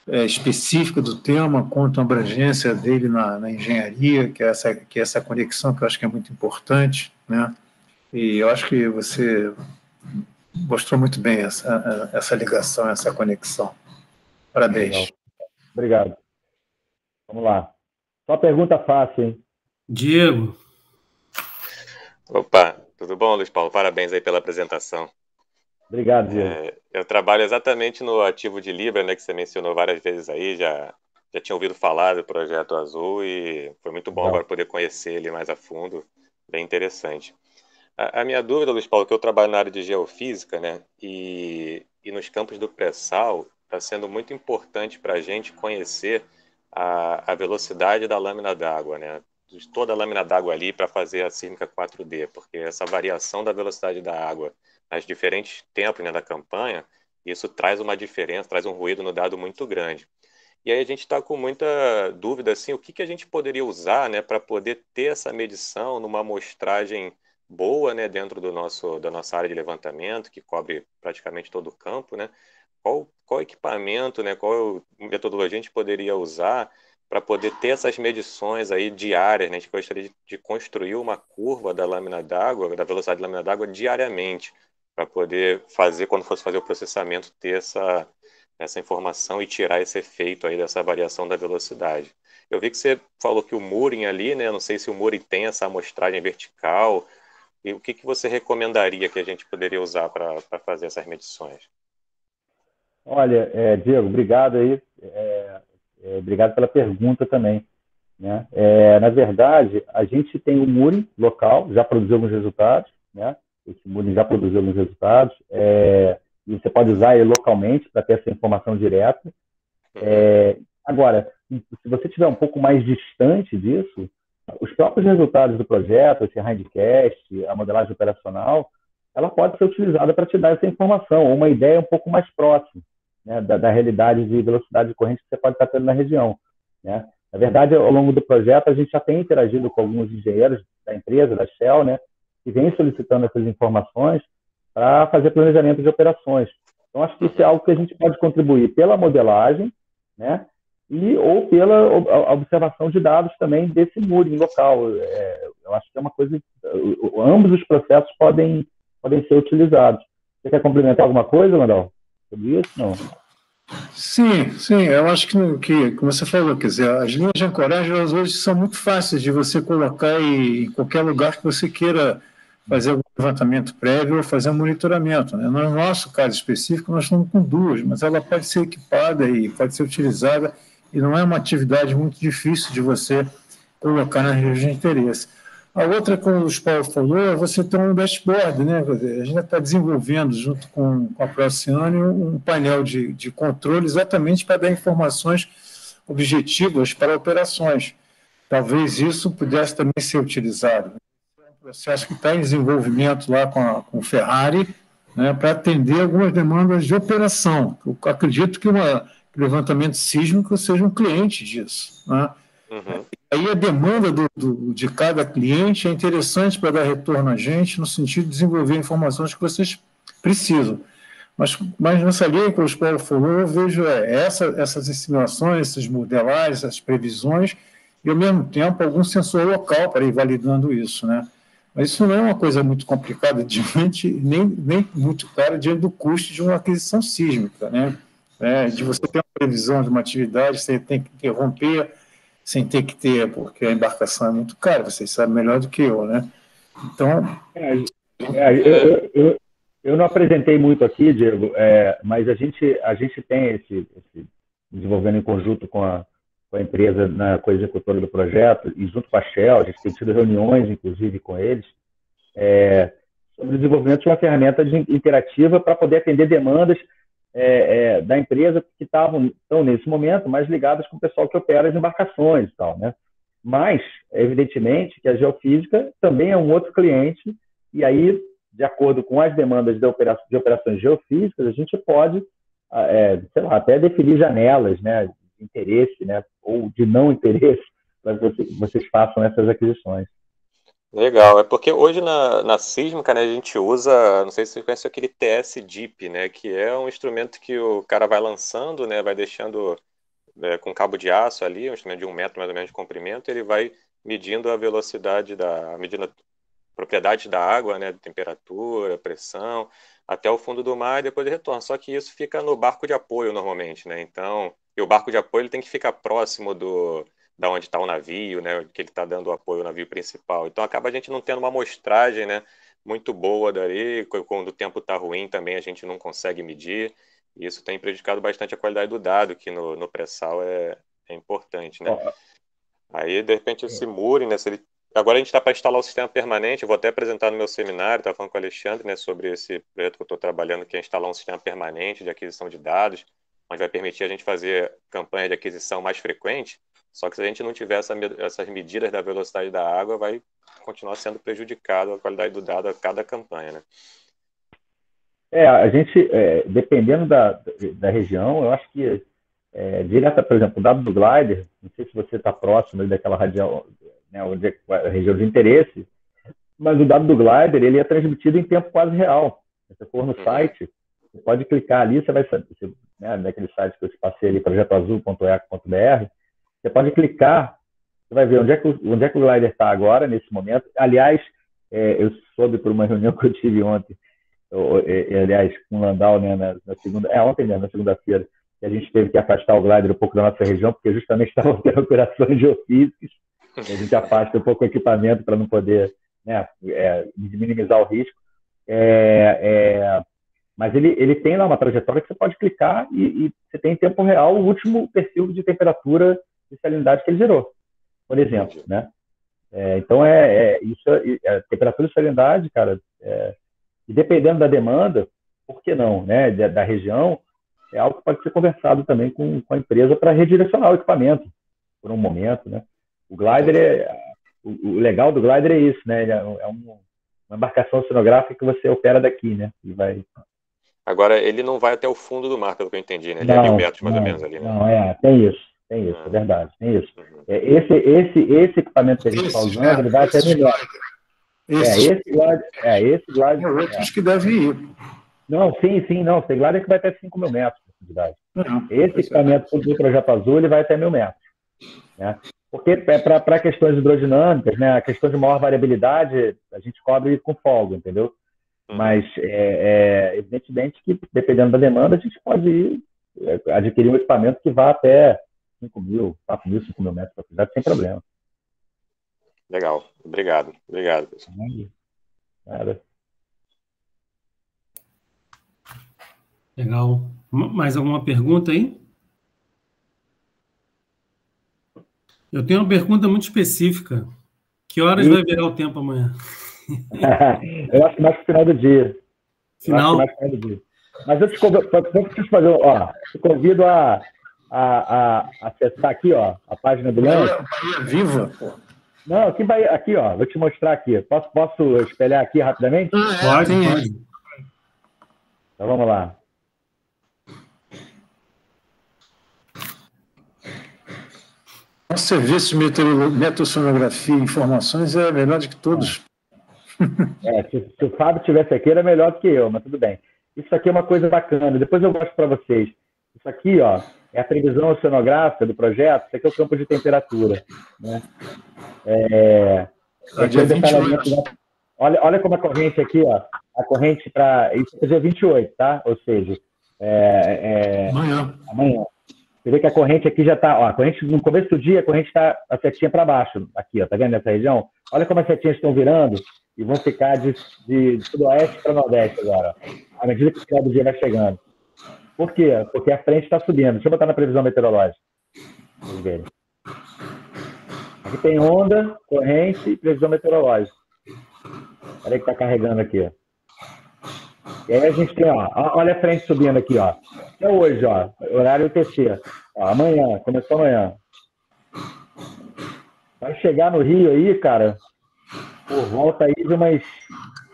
específico do tema, quanto à abrangência dele na engenharia, que é essa conexão que eu acho que é muito importante, né? E eu acho que você mostrou muito bem essa ligação, essa conexão. Parabéns. Legal. Obrigado. Vamos lá. Só pergunta fácil, hein? Diego. Opa, tudo bom, Luiz Paulo? Parabéns aí pela apresentação. Obrigado, Diego. Eu trabalho exatamente no ativo de Libra, né, que você mencionou várias vezes aí, já tinha ouvido falar do Projeto Azul e foi muito bom agora poder conhecer ele mais a fundo, bem interessante. A minha dúvida, Luiz Paulo, que eu trabalho na área de geofísica, né, e nos campos do pré-sal está sendo muito importante para a gente conhecer a velocidade da lâmina d'água, né, de toda a lâmina d'água ali para fazer a sísmica 4D, porque essa variação da velocidade da água nas diferentes tempos, né, da campanha, isso traz uma diferença, traz um ruído no dado muito grande. E aí a gente está com muita dúvida, assim, o que a gente poderia usar, né, para poder ter essa medição numa amostragem boa, né, dentro da nossa área de levantamento, que cobre praticamente todo o campo, né? Qual equipamento, né, qual metodologia a gente poderia usar para poder ter essas medições aí diárias, né? A gente gostaria de construir uma curva da lâmina d'água, da velocidade da lâmina d'água diariamente, para poder fazer, quando fosse fazer o processamento, ter essa informação e tirar esse efeito aí dessa variação da velocidade. Eu vi que você falou que o mooring ali, né? Não sei se o mooring tem essa amostragem vertical, E o que você recomendaria que a gente poderia usar para fazer essas medições? Olha, Diego, obrigado aí. Obrigado pela pergunta também, né? Na verdade, a gente tem o Muri local, já produziu alguns resultados, né? Esse Muri já produziu alguns resultados, e você pode usar ele localmente para ter essa informação direta. Agora, se você estiver um pouco mais distante disso, os próprios resultados do projeto, esse Hindcast, a modelagem operacional, ela pode ser utilizada para te dar essa informação, ou uma ideia um pouco mais próxima, né, da realidade de velocidade de corrente que você pode estar tendo na região, né? Na verdade, ao longo do projeto, a gente já tem interagido com alguns engenheiros da empresa, da Shell, né, que vêm solicitando essas informações para fazer planejamento de operações. Então, acho que isso é algo que a gente pode contribuir pela modelagem, né, ou pela observação de dados também desse mooring local. Eu acho que é uma coisa... Ambos os processos podem ser utilizados. Você quer complementar alguma coisa, Mandal, sobre isso? Não. Sim, eu acho que, como você falou, quer dizer, as linhas de ancoragem elas hoje são muito fáceis de você colocar em qualquer lugar que você queira fazer algum levantamento prévio ou fazer um monitoramento, né? No nosso caso específico, nós estamos com duas, mas ela pode ser equipada e pode ser utilizada, e não é uma atividade muito difícil de você colocar na região de interesse. A outra, como o Paulo falou, é você ter um dashboard, né? A gente está desenvolvendo, junto com a ProOceane, um painel de controle exatamente para dar informações objetivas para operações. Talvez isso pudesse também ser utilizado. É um processo que está em desenvolvimento lá com o Ferrari, né, para atender algumas demandas de operação. Eu acredito que o levantamento sísmico seja um cliente disso, né? Aí a demanda de cada cliente é interessante para dar retorno a gente, no sentido de desenvolver informações que vocês precisam. Mas nessa linha que o Paulo falou, eu vejo essas simulações, essas modelagens, essas previsões, e, ao mesmo tempo, algum sensor local para ir validando isso, né? Mas isso não é uma coisa muito complicada, nem muito cara diante do custo de uma aquisição sísmica, né? De você ter uma previsão de uma atividade, você tem que interromper sem ter que ter, porque a embarcação é muito cara, vocês sabem melhor do que eu, né? Então... Eu não apresentei muito aqui, Diego, mas a gente tem esse desenvolvendo em conjunto com a empresa, com a executora do projeto, e junto com a Shell, a gente tem tido reuniões, inclusive, com eles, sobre o desenvolvimento de uma ferramenta interativa para poder atender demandas da empresa que estão nesse momento mais ligadas com o pessoal que opera as embarcações e tal, né? Mas, evidentemente, que a geofísica também é um outro cliente, e aí, de acordo com as demandas de operações geofísicas, a gente pode, sei lá, até definir janelas, né, de interesse, né, ou de não interesse, para que vocês façam essas aquisições. Legal, é porque hoje na sísmica, né, a gente usa, não sei se você conhece aquele TS-DIP, né, que é um instrumento que o cara vai lançando, né, vai deixando com cabo de aço ali, um instrumento de 1 metro mais ou menos de comprimento, ele vai medindo a velocidade, medindo a propriedade da água, né, temperatura, pressão, até o fundo do mar e depois ele retorna. Só que isso fica no barco de apoio normalmente, né, então, e o barco de apoio ele tem que ficar próximo da onde está o navio, né, que ele está dando apoio ao navio principal. Então acaba a gente não tendo uma amostragem, né, muito boa dali, quando o tempo está ruim também a gente não consegue medir, e isso tem prejudicado bastante a qualidade do dado, que no pré-sal é importante, né. Aí, de repente, esse mooring, né, agora a gente está para instalar o sistema permanente, eu vou até apresentar no meu seminário, estava falando com o Alexandre, né, sobre esse projeto que eu estou trabalhando, que é instalar um sistema permanente de aquisição de dados, onde vai permitir a gente fazer campanha de aquisição mais frequente. Só que se a gente não tiver essas medidas da velocidade da água, vai continuar sendo prejudicado a qualidade do dado a cada campanha, né? A gente, dependendo da região, eu acho que direta, por exemplo, o dado do glider, não sei se você está próximo daquela região, né, onde é a região de interesse, mas o dado do glider, ele é transmitido em tempo quase real. Se você for no site, você pode clicar ali, você vai saber, né, naquele site que eu te passei ali, projetoazul.eco.br, você pode clicar, você vai ver onde é que o glider está agora, nesse momento. Aliás, eu soube por uma reunião que eu tive ontem, aliás, com o Landau, né, na segunda-feira, que a gente teve que afastar o glider um pouco da nossa região, porque justamente estavam tendo operações geofísicas, a gente afasta um pouco o equipamento para não poder né, de minimizar o risco. Mas ele tem lá uma trajetória que você pode clicar e você tem em tempo real o último perfil de temperatura e salinidade que ele gerou, por exemplo, né? Então, temperatura e salinidade, cara, e dependendo da demanda, por que não, né, da região, é algo que pode ser conversado também com a empresa para redirecionar o equipamento por um momento, né? O glider o legal do glider é isso, né? Uma embarcação oceanográfica que você opera daqui, né? E vai... Agora, ele não vai até o fundo do mar, pelo que eu entendi, né? Ele é 1000 metros mais ou menos ali, né? Não, tem isso, é verdade, tem isso. Esse equipamento que a gente está usando, ele vai até melhor. Esse glider... outros que devem ir. Não, sim, não. Tem glider que vai até 5.000 metros de profundidade. Esse equipamento do Projeto Azul, ele vai até 1.000 metros. Né? Porque para questões hidrodinâmicas, né, a questão de maior variabilidade, a gente cobre com folga, entendeu? Mas evidentemente que, dependendo da demanda, a gente pode adquirir um equipamento que vá até 5.000, 4.000, 5.000 metros de profundidade, sem problema. Legal. Obrigado. Nada. Legal. Mais alguma pergunta aí? Eu tenho uma pergunta muito específica. Que horas vai virar o tempo amanhã? Eu acho que mais pro final do dia. Final? Mas eu te convido a acessar aqui, ó, a página do Lance. Bahia Viva, pô. Não, aqui, ó, vou te mostrar aqui. Posso espelhar aqui rapidamente? Pode. Então vamos lá. Nosso serviço de meteorografia e informações é melhor do que todos. Se o Fábio tivesse aqui, era melhor do que eu, mas tudo bem. Isso aqui é uma coisa bacana. Depois eu mostro para vocês. Isso aqui, ó, é a previsão oceanográfica do projeto. Isso aqui é o campo de temperatura. Né? Olha como a corrente aqui, ó. A corrente para... Isso é dia 28, tá? Ou seja, amanhã. Você vê que a corrente aqui já está... A corrente, no começo do dia, a corrente está a setinha para baixo. Aqui, ó. Tá vendo nessa região? Olha como as setinhas estão virando e vão ficar de sudoeste para nordeste agora. À medida que o final do dia vai chegando. Por quê? Porque a frente está subindo. Deixa eu botar na previsão meteorológica. Vocês verem. Aqui tem onda, corrente e previsão meteorológica. Olha aí que está carregando aqui. Ó. E aí a gente tem, ó, olha a frente subindo aqui, ó. É hoje, ó, horário UTC. Ó, amanhã, começou amanhã. Vai chegar no Rio aí, cara, por volta aí de umas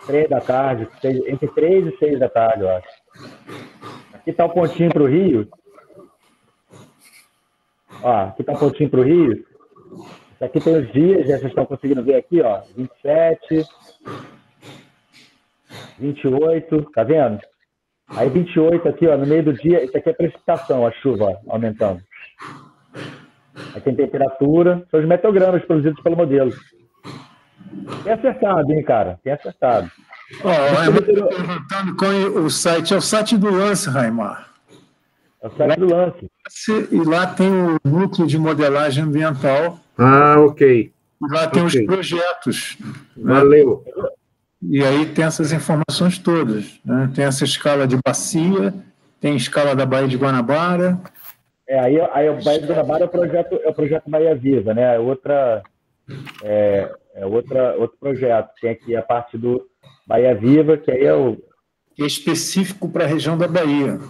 3 da tarde, entre 3 e 6 da tarde, eu acho. Aqui tá o pontinho pro Rio. Ó, aqui tá o pontinho pro Rio. Isso aqui tem os dias, já vocês estão conseguindo ver aqui, ó, 27... 28, tá vendo? Aí 28 aqui, ó, no meio do dia, isso aqui é precipitação, a chuva aumentando. Aí tem temperatura, são os meteogramas produzidos pelo modelo. Tem acertado, hein, cara? Tem acertado. Eu estou perguntando qual é o site. É o site do Lance, Raimar. É o site do Lance. E lá tem o núcleo de modelagem ambiental. Ok. E lá tem os projetos. Valeu. Né? E aí tem essas informações todas. Né? Tem essa escala de bacia, tem escala da Baía de Guanabara. Aí o Baía de Guanabara é o projeto Bahia Viva, né? Outro projeto. Tem aqui a parte do Bahia Viva, que aí é específico para a região da Bahia.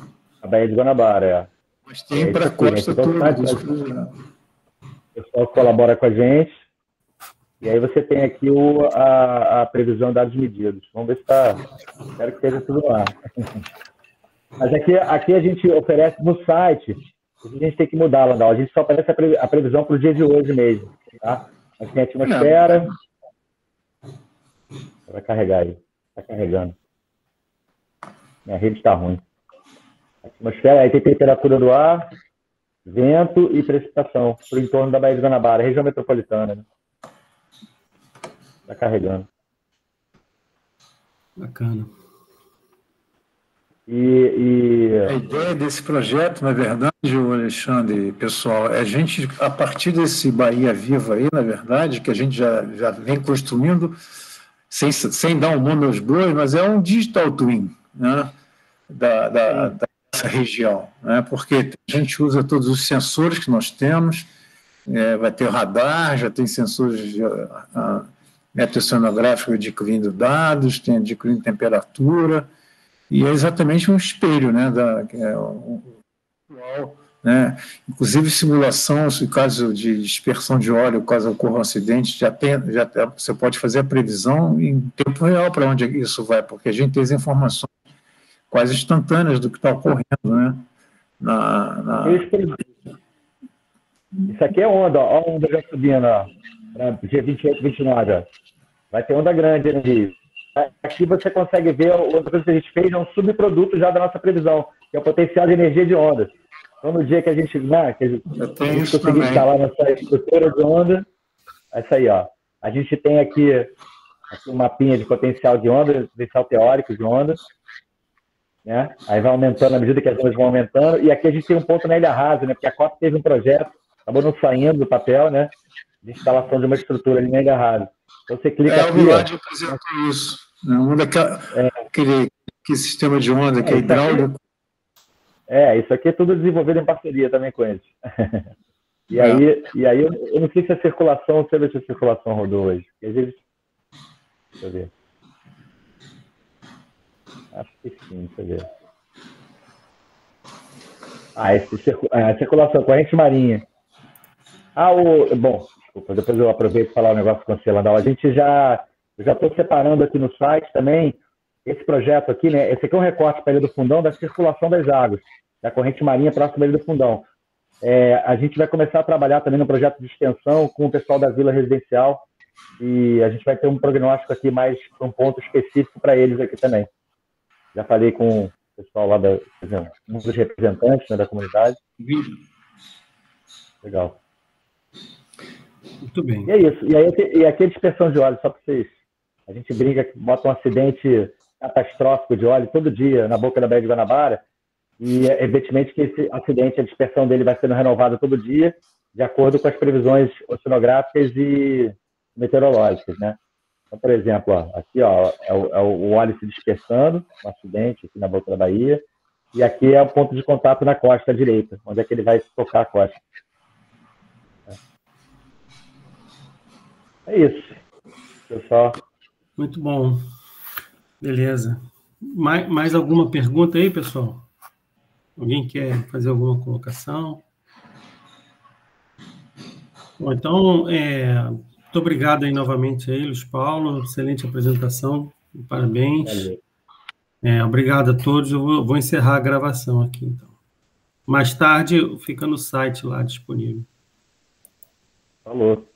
A Baía de Guanabara, Mas tem para a costa toda. O pessoal colabora com a gente. E aí você tem aqui a previsão de dados medidos. Vamos ver se está... Espero que esteja tudo lá. Mas aqui a gente oferece no site, a gente tem que mudar, Landau. A gente só oferece a previsão para o dia de hoje mesmo. Tá? Aqui tem a atmosfera. Vai carregar aí. Está carregando. Minha rede está ruim. Atmosfera, aí tem temperatura do ar, vento e precipitação para o entorno da Baía de Guanabara, região metropolitana, né? Está carregando. Bacana. A ideia desse projeto, na verdade, Alexandre, pessoal, é a gente, a partir desse Bahia Viva aí, na verdade, que a gente já vem construindo, sem dar um nome aos bois, mas é um digital twin, né, dessa região, né, porque a gente usa todos os sensores que nós temos, vai ter radar, já tem sensores de meteoceanográficos adquirindo dados, tem adquirindo temperatura, e é exatamente um espelho, né, né? Inclusive simulação, se caso de dispersão de óleo, caso ocorra um acidente, você pode fazer a previsão em tempo real para onde isso vai, porque a gente tem as informações quase instantâneas do que está ocorrendo, né? Isso aqui é onda, ó, a onda já subindo, ó, para dia 28, 29, ó. Vai ter onda grande no Rio. Aqui você consegue ver, outra coisa que a gente fez é um subproduto já da nossa previsão, que é o potencial de energia de onda. Então, no dia que a gente, conseguir instalar nossa estrutura de onda, essa aí, ó. A gente tem aqui um mapinha de potencial de onda, potencial teórico de onda, né? Aí vai aumentando à medida que as ondas vão aumentando. E aqui a gente tem um ponto na Ilha Rasa, né? Porque a COP teve um projeto, acabou não saindo do papel, né? De instalação de uma estrutura ali na Ilha Rasa. Então, você clica aqui... O Milad apresentou isso. Aquele sistema de onda que é hidráulico. Isso aqui é tudo desenvolvido em parceria também com eles. E aí eu não sei se a circulação, se a circulação rodou hoje. Porque às vezes... Deixa eu ver. Acho que sim, deixa eu ver. A circulação, corrente marinha. Bom, desculpa, depois eu aproveito para falar um negócio com você, Landau. Eu já estou separando aqui no site também esse projeto aqui, né? Esse aqui é um recorte para a Ilha do Fundão da circulação das águas, da corrente marinha próxima à Ilha do Fundão. A gente vai começar a trabalhar também no projeto de extensão com o pessoal da Vila Residencial e a gente vai ter um prognóstico aqui mais para um ponto específico para eles aqui também. Já falei com o pessoal lá, um dos representantes, né, da comunidade. Legal. Muito bem. E é isso. E aqui a dispersão de óleo, só para vocês. A gente brinca que bota um acidente catastrófico de óleo todo dia na boca da Baía de Guanabara e, evidentemente, que esse acidente, a dispersão dele vai sendo renovada todo dia, de acordo com as previsões oceanográficas e meteorológicas, né? Então, por exemplo, ó, aqui ó, é o óleo se dispersando, um acidente aqui na boca da Baía, e aqui é o ponto de contato na costa à direita, onde é que ele vai tocar a costa. É isso, pessoal. Muito bom. Beleza. Mais alguma pergunta aí, pessoal? Alguém quer fazer alguma colocação? Bom, então, muito obrigado aí novamente aí, Luiz Paulo. Excelente apresentação. Parabéns. Obrigado a todos. Eu vou encerrar a gravação aqui, então. Mais tarde fica no site lá disponível. Falou.